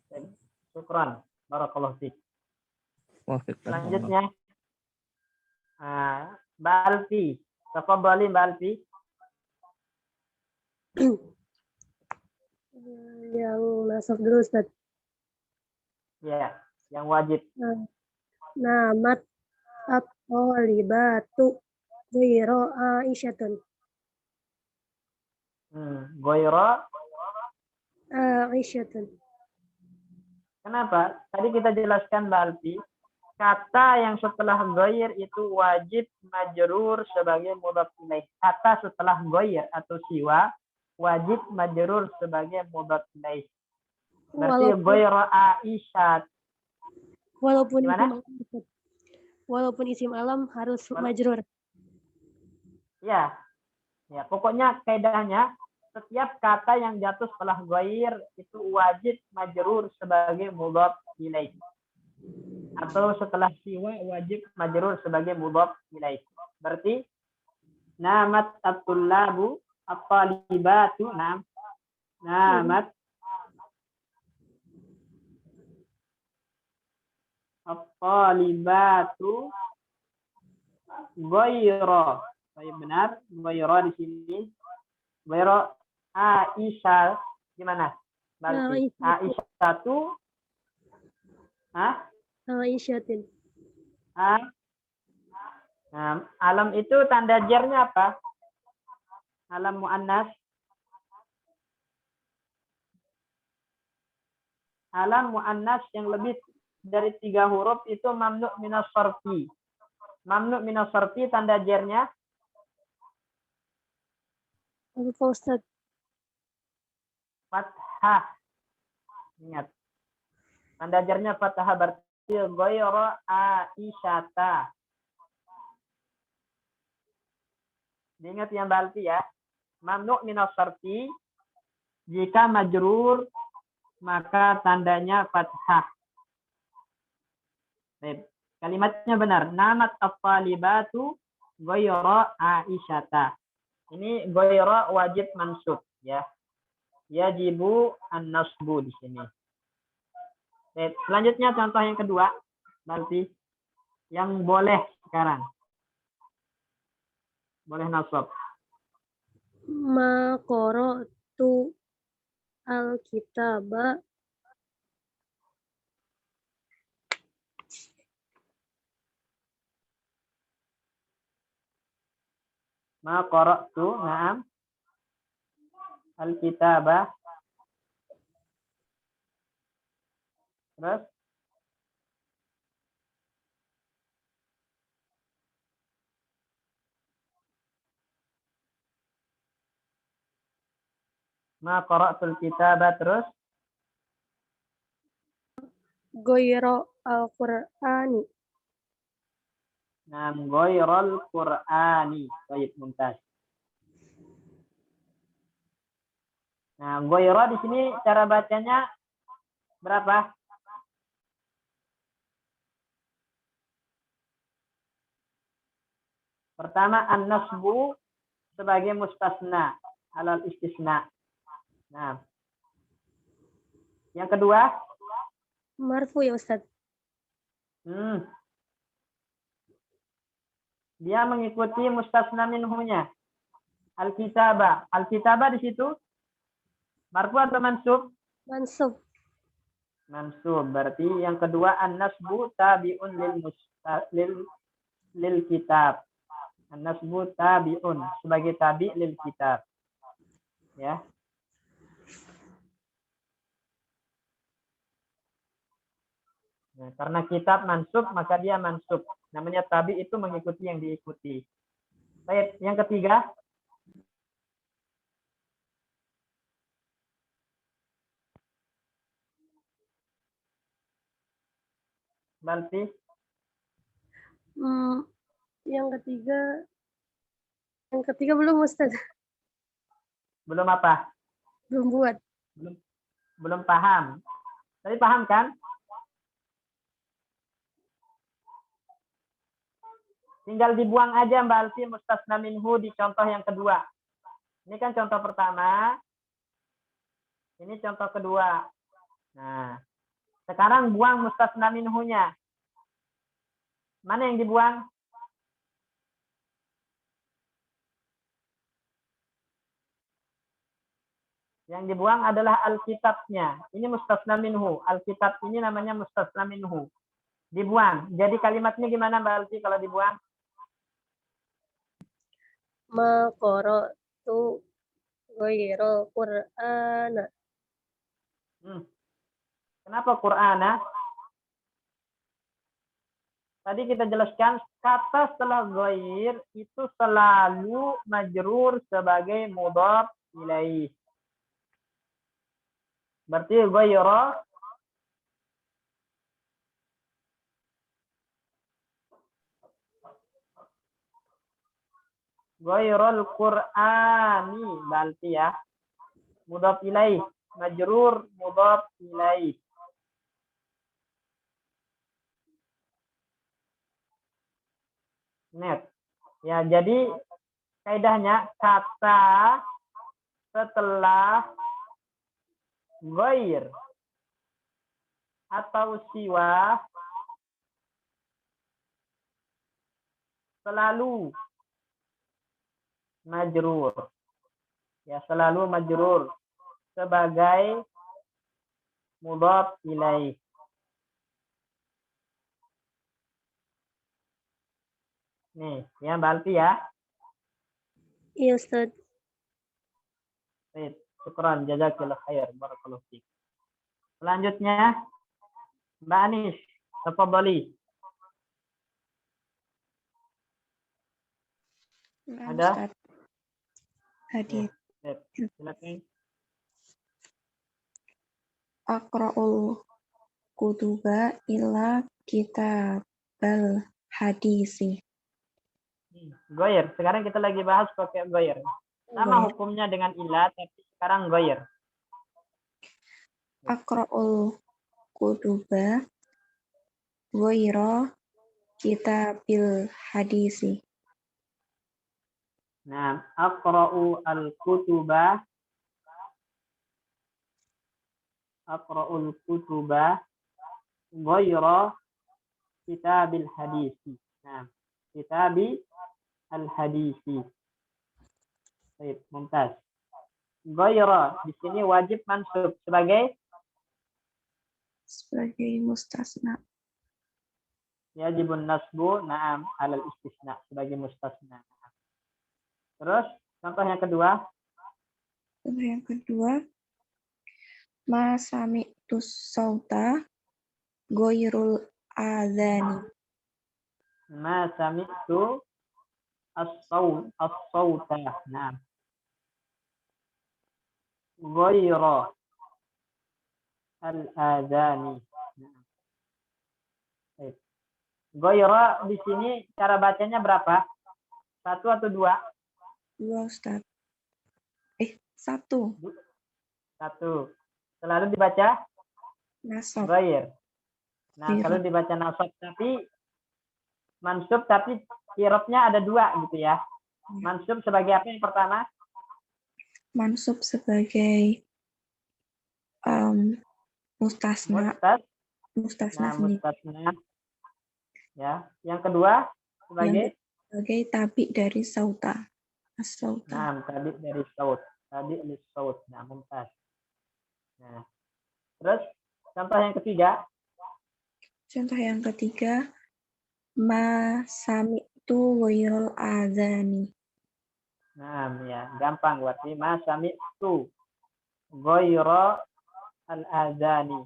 Baik, syukran. Barakallahu fiik. Wafiq. Selanjutnya, Mbak Alfi. Tafadhali Mbak Alfi. Yang masuk dulu Ustaz. Ya, yang wajib. Namat at-thalibatu ghairu Aisyatun. Ghaira. Aisyatun. Kenapa? Tadi kita jelaskan Mbak Alfi, kata yang setelah ghair itu wajib majrur sebagai mudhaf ilaih. Kata setelah ghair atau siwa wajib majrur sebagai mudhaf ilaih. Berarti ghaira Aisyah. Walaupun isim alam harus majrur. Ya. Ya, pokoknya kaidahnya setiap kata yang jatuh setelah ghair itu wajib majrur sebagai mudhaf ilaih. Atau setelah siwa wajib majrur sebagai mudhaf ilaih. Berarti namat at-tullabu at-talibatu namat at-talibatu ghaira. Baik, benar. Ghaira di sini. Ghaira Aisyah gimana? Berarti Aisyah itu Aisyatin. Nah, alam itu tanda jarnya apa? Alam muannas. Alam muannas yang lebih dari 3 huruf itu mamnu' minas sarfi. Mamnu' minas sarfi tanda jarnya Ustaz. fathah. Ingat. Tanda jarnya fathah berarti ghaira Aisyata. Diingat ya Mbak Alfi ya. Mamnu' minas sarfi jika majrur maka tandanya fathah. Baik. Kalimatnya benar. Namat at-talibatu ghaira Aisyata. Ini ghaira wajib mansub ya. Yajibu an-nasbu di sini. Baik. Selanjutnya contoh yang kedua. Berarti yang boleh sekarang. Boleh nasab. Ma qara'tu al-kitaba Ma qara'tu, na'am. Al-kitabah. Terus? Ma qara'tul kitabah terus? ghairu al-Qur'ani. Nah, ghairul Qur'ani. Baik, mumtaz. Nah, ghaira di sini cara bacanya berapa? Pertama, an-nasbu sebagai mustasna, alal istisna. Nah, yang kedua, Marfu ya Ustaz. Dia mengikuti mustasna minhunya. Al-kitabah. Al-kitabah di situ marfu atau mansub? Mansub. Mansub. Berarti yang kedua an-nasbu tabi'un lil kitab. An-nasbu tabi'un sebagai tabi' lil kitab. Ya. Nah, karena kitab mansub maka dia mansub. Namanya tabi itu mengikuti yang diikuti. Baik, yang ketiga. Berarti Yang ketiga belum Ustaz. belum apa? Belum buat. Belum paham. Tapi paham kan? Tinggal dibuang aja Mbak Alfi mustasna minhu di contoh yang kedua. Ini kan contoh pertama. Ini contoh kedua. Nah, sekarang buang mustasna minhunya. Mana yang dibuang? Yang dibuang adalah alkitabnya. Ini mustasna minhu. Alkitab ini namanya mustasna minhu. Dibuang. Jadi kalimatnya gimana Mbak Alfi kalau dibuang? Ma qara'tu ghairal Qur'ana. Kenapa Qur'ana? Tadi kita jelaskan kata setelah ghair itu selalu majrur sebagai mudhaf ilaih. Berarti ghaira ghairul Qur'ani berarti ya. Mudhaf ilaih, majrur mudhaf ilaih. Net. Ya, jadi kaidahnya kata setelah ghair atau siwa selalu majrur. Ya, selalu majrur sebagai mudhaf ilaih. Nih, ya Mbak Alfi ya. Iya Ustaz. Baik, syukran, jazakallahu khair, barakallahu fiik. Selanjutnya Mbak Anis, tafadhali. Ada? Ustaz. Hadir. Silakan. Aqra'ul kutuba illa kitabal hadisi. Ghair. Sekarang kita lagi bahas pakai ghair. Sama hukumnya dengan ilah, tapi sekarang ghair. Aqra'ul kutuba ghaira kitabil hadisi. Nah, aqra'u al-kutuba aqra'ul kutuba ghaira kitabil hadisi. Nah, kitabi al-hadisi. Baik, mumtaz. Ghaira di sini wajib mansub sebagai mustasna. Yajibun nasbu na'am alal istisna sebagai mustasna. Terus contoh yang kedua. Contoh yang kedua, ma sami'tus sauta ghairul adzani. Ma sami'tu as-sauta. Nah. Ghaira al-adzani. Goiro di sini cara bacanya berapa? 1 atau 2? 2 Ustaz. 1 1. Selalu dibaca nasab. goir. Nah, Iya. kalau dibaca nasab tapi mansub tapi irobnya ada 2 gitu ya. Mansub sebagai apa yang pertama? Mansub sebagai mustasna Nah, sendiri. mustasna. Ya, yang kedua sebagai Sebagai tabi dari sauta. As-sauta. nah, tadi dari saut. Tadi lis saut. Nah, mumtaz. Nah, terus contoh yang ketiga. Contoh yang ketiga, ma sami'tu ghairul adzani. Nah, ya, gampang berarti ma sami'tu ghaira al-adzani.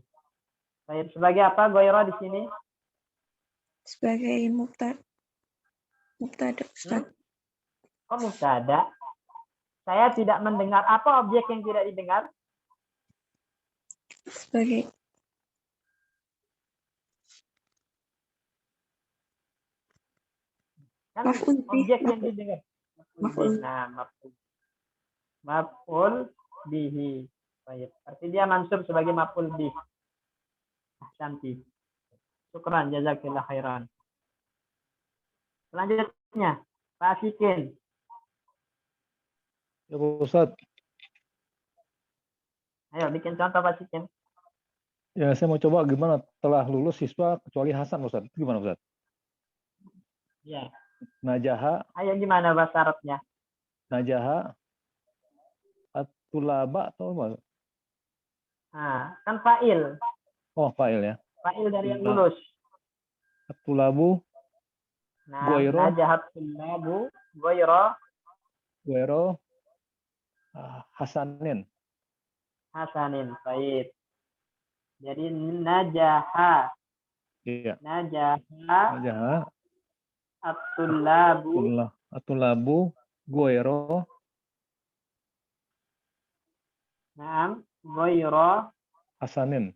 Baik, sebagai apa ghaira di sini? Sebagai mubtada Ustaz. Kok mubtada? Saya tidak mendengar. Apa objek yang tidak didengar? Sebagai Kan maf'ul bih. objek yang didengar. Maf'ul. Nah, maf'ul bihi. Baik. Arti dia mansub sebagai maf'ul bih. Cantik. Syukran, jazakillah khairan. Selanjutnya, Pak Sikin. Ya Pak Ustadz, Ayo bikin contoh Pak Sikin. ya saya mau coba gimana telah lulus siswa kecuali Hasan Ustadz. Itu gimana Ustadz? Ya. Najaha, Ayo gimana bahasa Arabnya? najaha, atulaba atau apa? Nah, kan fa'il. Oh, fa'il ya. Fa'il dari yang lulus. Atulabu, Nah, Goiro. najahat tullabu goiro guero, Hasanin. hasanin. Baik. Jadi najaha. Iya. Najaha Najaha, at-tullabu. atulabu, guero, Naam, goiro Hasanin.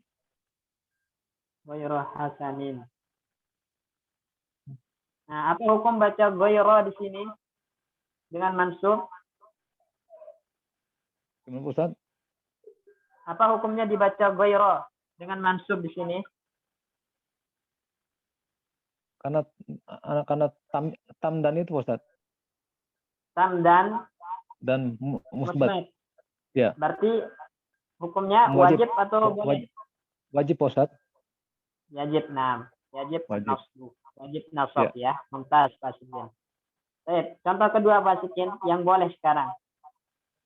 hasanin. Nah, apa hukum baca goiro di sini dengan mansub? Gimana Ustadz? Apa hukumnya dibaca goiro dengan mansub di sini? Karena tam dan itu Ustadz. Tam dan Musbat. musbat. Ya. Berarti hukumnya Wajib. wajib atau boleh? Wajib Ustadz. Wajib, nah. Wajib Wajib. nasbu. Wajib nasab ya. Mumtaz Pak Sikin. Baik, contoh kedua Pak Sikin yang boleh sekarang.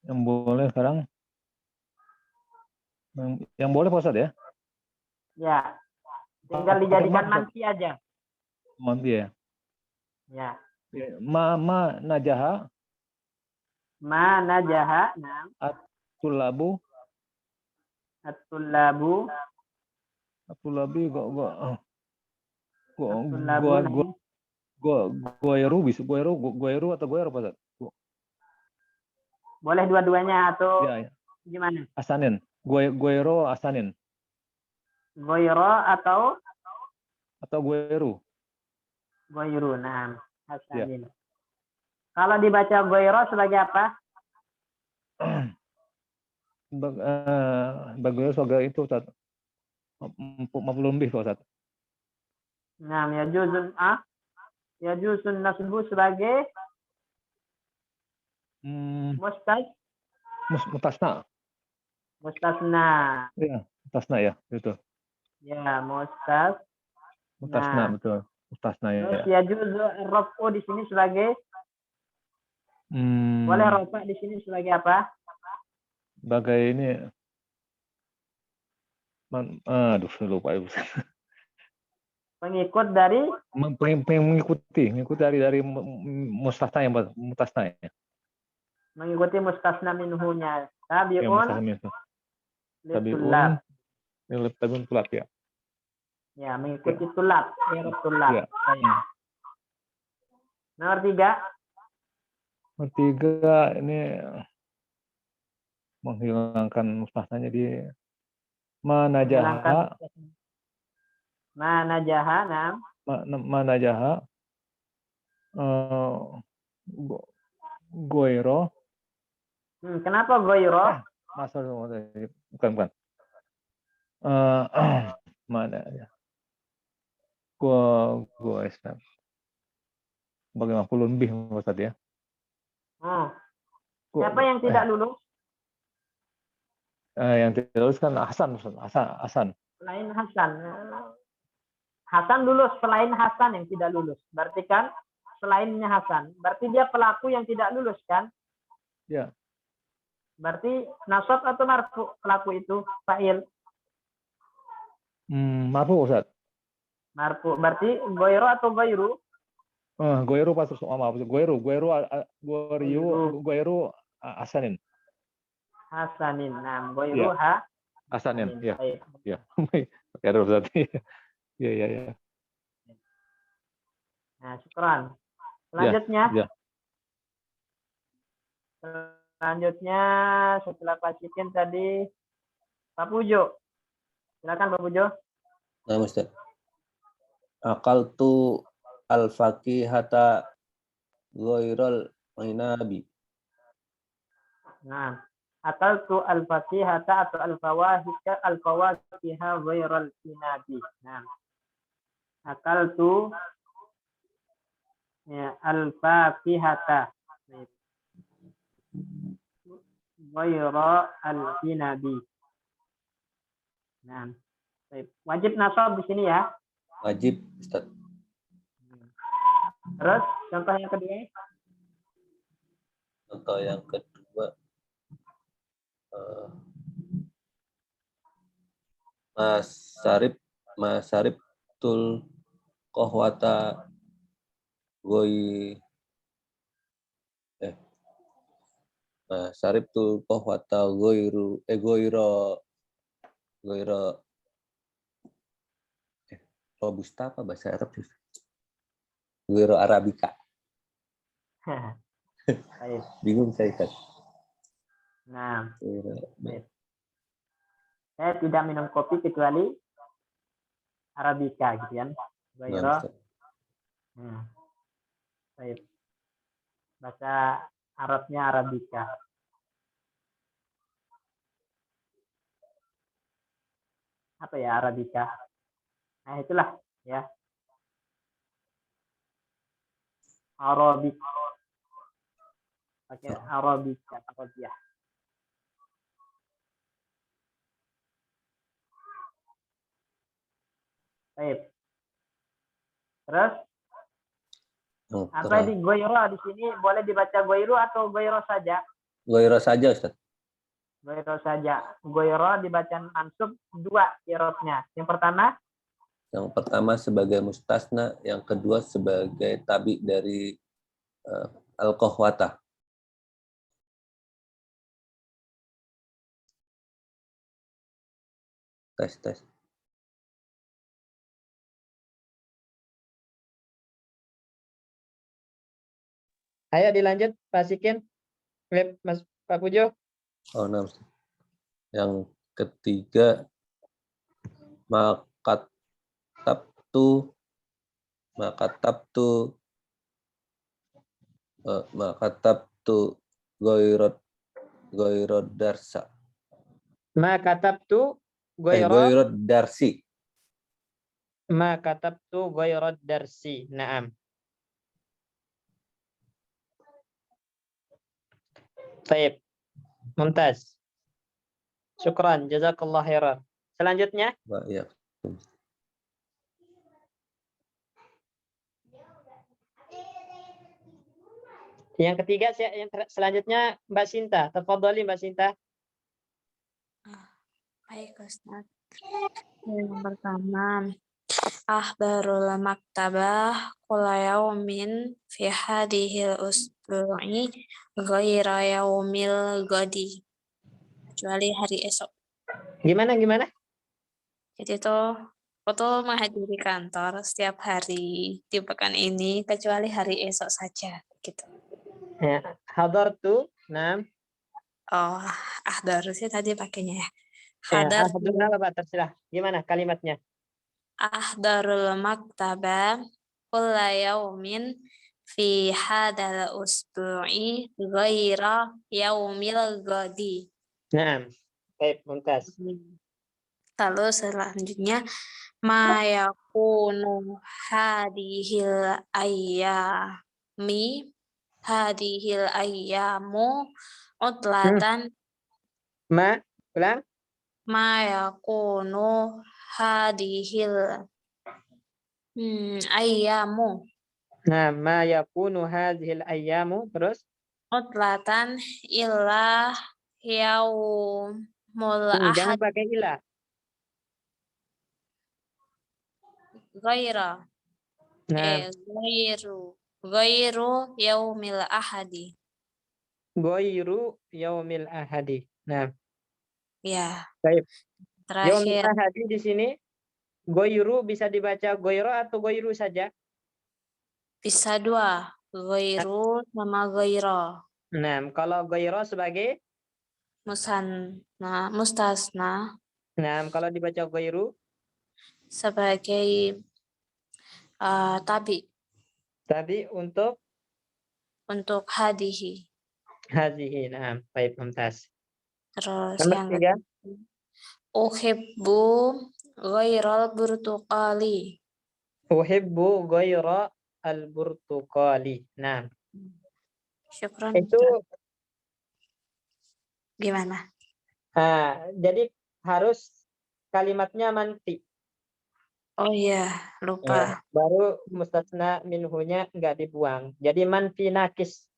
Yang boleh sekarang. Yang boleh Pak Ustadz ya? Ya. Tinggal dijadikan mansi aja. Manti ya. Ya. Ma najaha, Ma najaha, nah. tulabu, At-tullabu. atulabi, At-tullabu. goeru bisa goeru atau goeru Pak Ustadz? Boleh dua-duanya atau Ya, ya. gimana? Asanin. Goero asanin. Goiro atau Goeru. goiru, nah. Hasanin. Kalau dibaca goiro sebagai apa? Goeru sebagai itu Ustadz. Maf'ulun bih Pak Ustadz. Nah, ya juzun nasbu sebagai Mustasna. mustasna. Iya, mustasna ya, itu. Ya, mustasna. Mustasna betul. Mustasna ya. Terus ya juzu rafu di sini sebagai boleh rafa di sini sebagai apa? Sebagai ini aduh lupa Ibu. Pengikut dari mengikuti dari mustasna yang mustasna ya. mengikuti mustasna minhunya. Tabi'un Tabi'un litulab. tabi'un tulab ya. Ya, mengikuti tulab, i'rab tulab. Ya. Nomor 3. Nomor 3 ini menghilangkan mustasnanya di manajaha. Manajaha, nah. manajaha goiro Kenapa goiro? masa bukan mana ya gua Islam bagi 50 lebih Ustaz ya. Siapa yang tidak lulus? Yang tidak lulus kan Hasan. Selain Hasan. Hasan lulus, selain Hasan yang tidak lulus. Berarti kan selainnya Hasan. Berarti dia pelaku yang tidak lulus kan? Ya. Berarti nasab atau marfu pelaku itu fa'il? Marfu Ustaz. Marfu. Berarti goiro atau goiru? Goiru pas maaf. Goiru Hasanin. Hasanin. Nah, goiru ha Hasanin. Ya. Baik. Ya. Ya Ustaz. Ya. Nah, syukran. Selanjutnya. Ya. Selanjutnya setelah pasikin tadi Pak Pujo. Silakan Pak Pujo. Nah, Ustaz. Akaltu al-fakihata ghairul inabi. Nah, akaltu al-fakihata atau al-fawakiha ghairul inabi. Nah, akaltu ya al-fakihata ghairul inabi. Nah, wajib nasab di sini ya. Wajib, Ustaz. Terus contoh yang kedua. Contoh yang kedua. Masarib tul kohwata Masarib tul kohwata goiro robusta apa bahasa Arab? Goiro arabica. Bingung saya kan. Nah, saya tidak minum kopi kecuali arabica gitu kan. Goiro. Baik. Bahasa Arabnya arabica. Apa ya arabica? Nah, itulah ya. Arabik. Pakai arabica, Arabiah. Baik. Terus apa di goiro di sini boleh dibaca goiro atau goiro saja? Goiro saja, Ustaz. Goiro saja. Goiro dibaca mansub dua i'rabnya. Yang pertama sebagai mustasna, yang kedua sebagai tabi dari al-kohwata. Tes. Ayo dilanjut, Pasikin. Mas Pak Pujo. Oh, nah. Yang ketiga makatabtu goirod darsa. Makatabtu Goirod darsi. Makatabtu goirod darsi. Naam. Baik. Mumtaz. Syukran, jazakallah khairan. Selanjutnya. Ya. Yang ketiga, yang selanjutnya Mbak Sinta. Tafadhali Mbak Sinta. Baik, Ustaz. Yang pertama, ahbarul maktabah kulla yaumin fi hadhil usbu'i ghaira yaumil ghadi. Kecuali hari esok. Gimana? Jadi itu menghadiri kantor setiap hari di pekan ini kecuali hari esok saja gitu. Ya, hadartu. Nah. Oh, ahdaru sih tadi pakainya ya. Hadartu apa Pak? Terserah. Gimana kalimatnya? ahdarul maktaba kulla yaumin fi hadal usbu'i ghaira yaumil ghadi. Nah, baik, mumtaz. Lalu selanjutnya ma yakunu hadihil ayyamu utlatan Ulang. ma yakunu hadihil ayyamu Nah, ma yakunu hadhil ayyamu, terus utlatan illa yaumul jangan ahad pakai ilah. ghaira Nah, ghairu yaumil ahadi. goiru yaumil ahadi. Nah, Ya, baik. Yaumil terakhir ahadi di sini goiru bisa dibaca goiro atau goiru saja. bisa dua, ghairu sama ghaira. Nah, kalau goiro sebagai, Mustasna nah kalau dibaca goiru, sebagai tabi tadi untuk untuk hadihi. hazihi. Nah, baik, mumtaz. Terus Nomor yang 3. uhibbu ghairal burtuqali. Uhibbu goiro al-burtuqali. Nah, Syukran. itu Gimana? jadi harus kalimatnya manfi. Oh iya, lupa. Baru mustasna minhunya nggak dibuang. Jadi manfi nakis.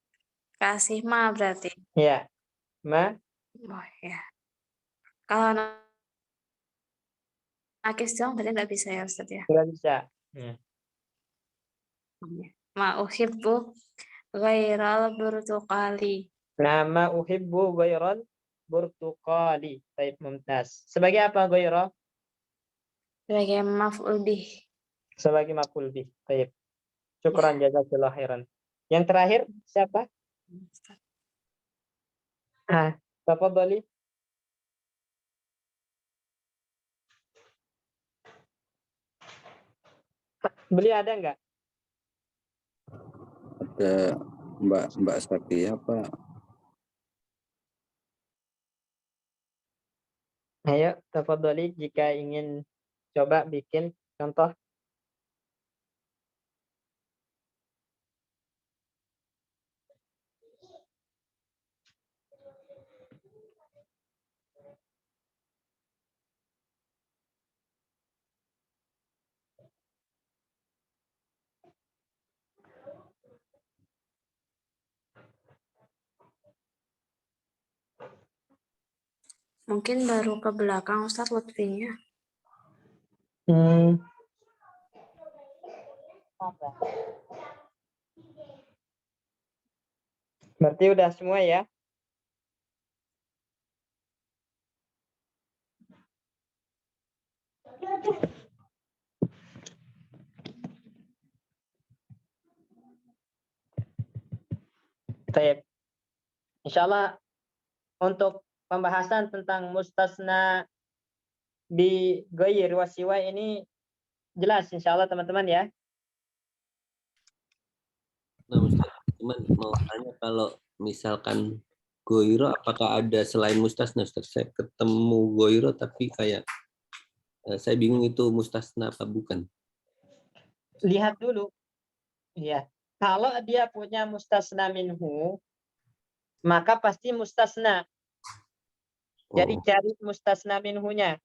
Kasih ma berarti. Ya, ma. Oh ya. Kalau nakis dong berarti nggak bisa ya Ustaz ya. Nggak bisa. Ya. Ma uhibbu ghairal burtuqali. Nama uhibbu goiron burtuqali. Baik, mumtaz. Sebagai apa goiro? Sebagai maf'ul bih. Sebagai maf'ul bih. Baik. Syukran jazakallahu khairan. Yang terakhir siapa? Tafadhali. Beliau ada nggak? Ada Mbak Sakti apa? Ayo, tafadhali jika ingin coba bikin contoh. Mungkin baru ke belakang Ustaz Lutfinya. Berarti udah semua ya? Baik. Insyaallah untuk pembahasan tentang mustasna bi ghair wasiwa ini jelas insyaallah teman-teman ya. Nah, Ustaz, cuman mau tanya kalau misalkan goiro apakah ada selain mustasna, Ustaz? Saya ketemu goiro tapi kayak saya bingung itu mustasna apa bukan. Lihat dulu. Ya. Kalau dia punya mustasna minhu, maka pasti mustasna. Jadi cari mustasna minhunya.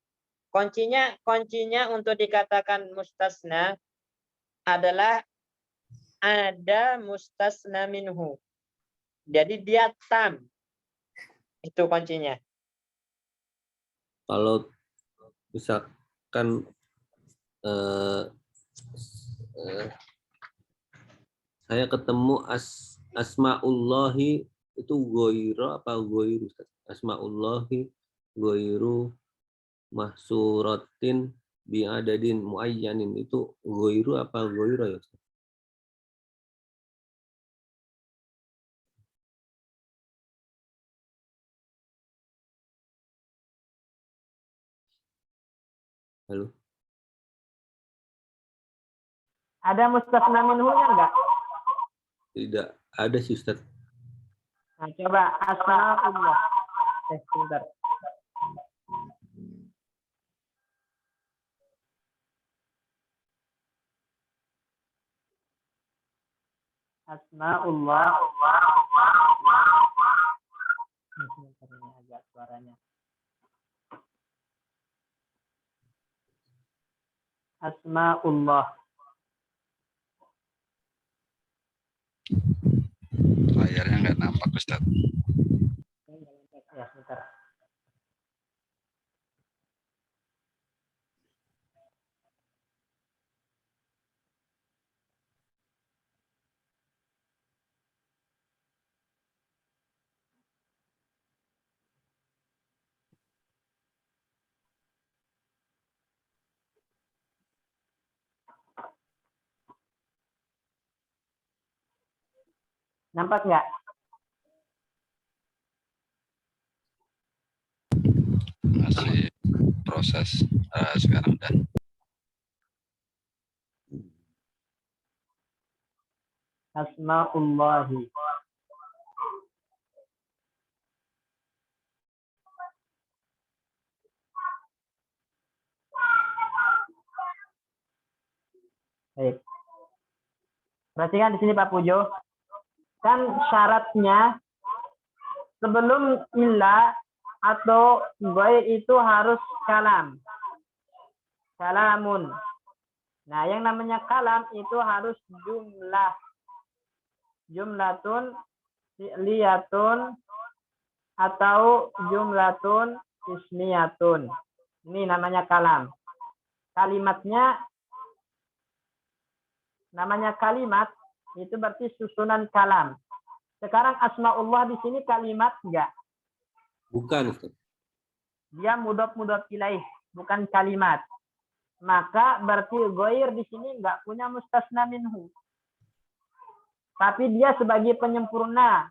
Kuncinya untuk dikatakan mustasna adalah ada mustasna minhu. Jadi dia tam. Itu kuncinya. Kalau misalkan saya ketemu asmaullahi itu goiro apa goiru? Asmaullahi goiru mahsuratin bi'adadin muayyanin itu goiru apa goiro ya? Halo. Ada mustasna minhunya enggak? Tidak ada sih Ustaz. Nah, coba asmaullah. Sebentar. Asmaullah. Sebentar, ini agak suaranya. Asmaullah. Layarnya nggak nampak Ustaz. Ya, sebentar. Nampak nggak? Masih proses sekarang udah. Asmaullahi. Baik. Perhatikan di sini Pak Pujo. Kan syaratnya sebelum illa atau ghair itu harus kalam. Kalamun. Nah, yang namanya kalam itu harus jumlah. Jumlatun fi'liyatun atau jumlatun ismiyatun. Ini namanya kalam. Kalimatnya namanya kalimat itu berarti susunan kalam. Sekarang asmaullah di sini kalimat enggak? Bukan Ustaz. Dia mudhaf ilaih, bukan kalimat. Maka berarti ghair di sini enggak punya mustasna minhu. Tapi dia sebagai penyempurna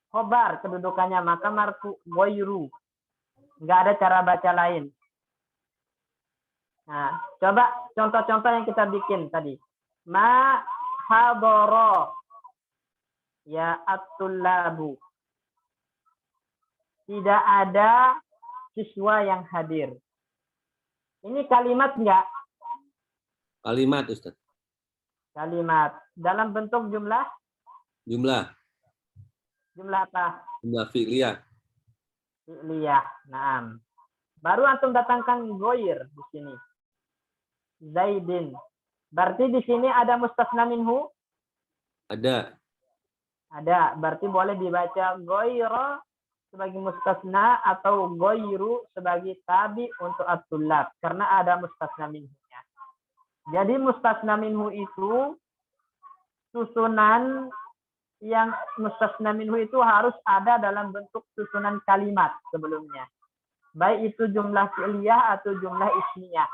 khobar kedudukannya, maka marfu ghairu. Enggak ada cara baca lain. Nah, coba contoh-contoh yang kita bikin tadi. Ma hadara ya at-tullabu. Tidak ada siswa yang hadir. Ini kalimat enggak? Kalimat Ustaz. Kalimat. Dalam bentuk jumlah? Jumlah. Jumlah apa? Jumlah fi'liyah. Fi'liyah. Naam. Baru antum datangkan ghair di sini. Zaidin. Berarti di sini ada mustasna minhu? Ada. Ada. Berarti boleh dibaca ghaira sebagai mustasna atau ghairu sebagai tabi untuk at-tullab karena ada mustasna minhunya. Jadi mustasna minhu itu susunan yang mustasna minhu itu harus ada dalam bentuk susunan kalimat sebelumnya. Baik itu jumlah fi'liyah atau jumlah ismiyah.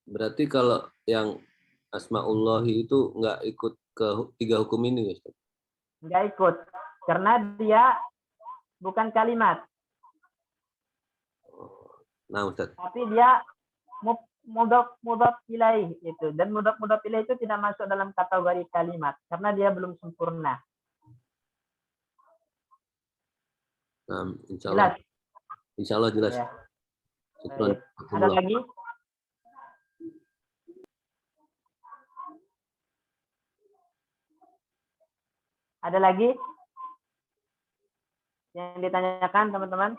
Berarti kalau yang asmaullahi itu nggak ikut ke 3 hukum ini Ustaz? Nggak ikut. Karena dia bukan kalimat. Nah Ustaz. Tapi dia mudhaf ilaih itu. Dan mudhaf ilaih itu tidak masuk dalam kategori kalimat. Karena dia belum sempurna. Nah, insya Allah. Jelas? Insya Allah jelas. Ya. Syukran. Ada lagi? Ada lagi yang ditanyakan teman-teman?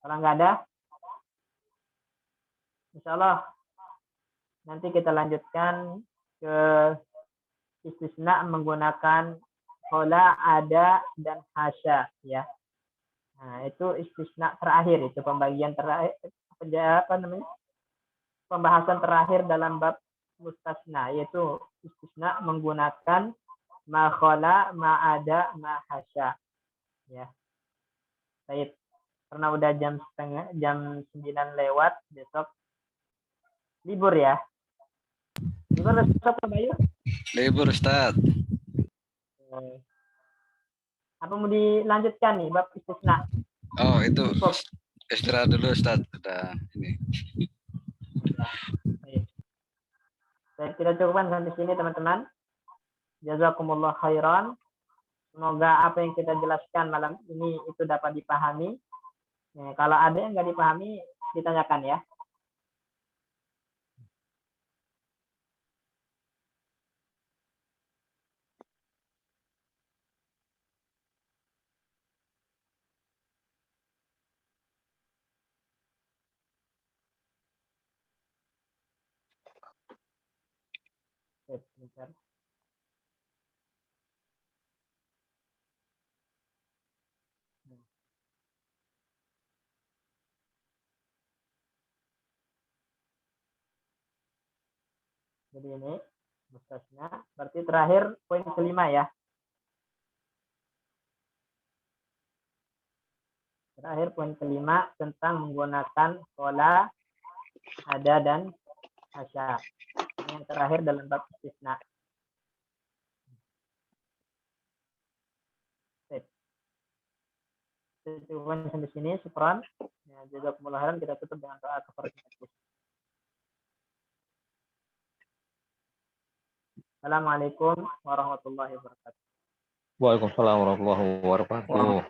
Kalau nggak ada, insya Allah nanti kita lanjutkan ke istisna menggunakan khola, ada, dan hasya, ya. Nah, itu istisna terakhir, itu pembagian terakhir, apa namanya? Pembahasan terakhir dalam bab mustasna, yaitu istisna menggunakan ma khola, ma ada, ma hasya, ya. Baik, karena udah jam 9 lewat, besok libur ya. Gimana Ustaz Bayu? Libur Ustaz. Apa mau dilanjutkan nih bab istisna? Oh itu Cukup. istirahat dulu Ustaz. Udah ini. Baik, kita cukupkan sampai sini teman-teman. Jazakumullah khairan. Semoga apa yang kita jelaskan malam ini itu dapat dipahami. Kalau ada yang nggak dipahami, ditanyakan ya. Oke, sebentar. Jadi ini mustasna. Berarti terakhir poin kelima ya. Terakhir poin kelima tentang menggunakan pola ada dan asya. Ini yang terakhir dalam bab istisna. Cukupkan sampai sini, syukran. Ya, jazakumullah khairan, kita tutup dengan doa kafaratul. Assalamualaikum warahmatullahi wabarakatuh. Waalaikumsalam warahmatullahi wabarakatuh.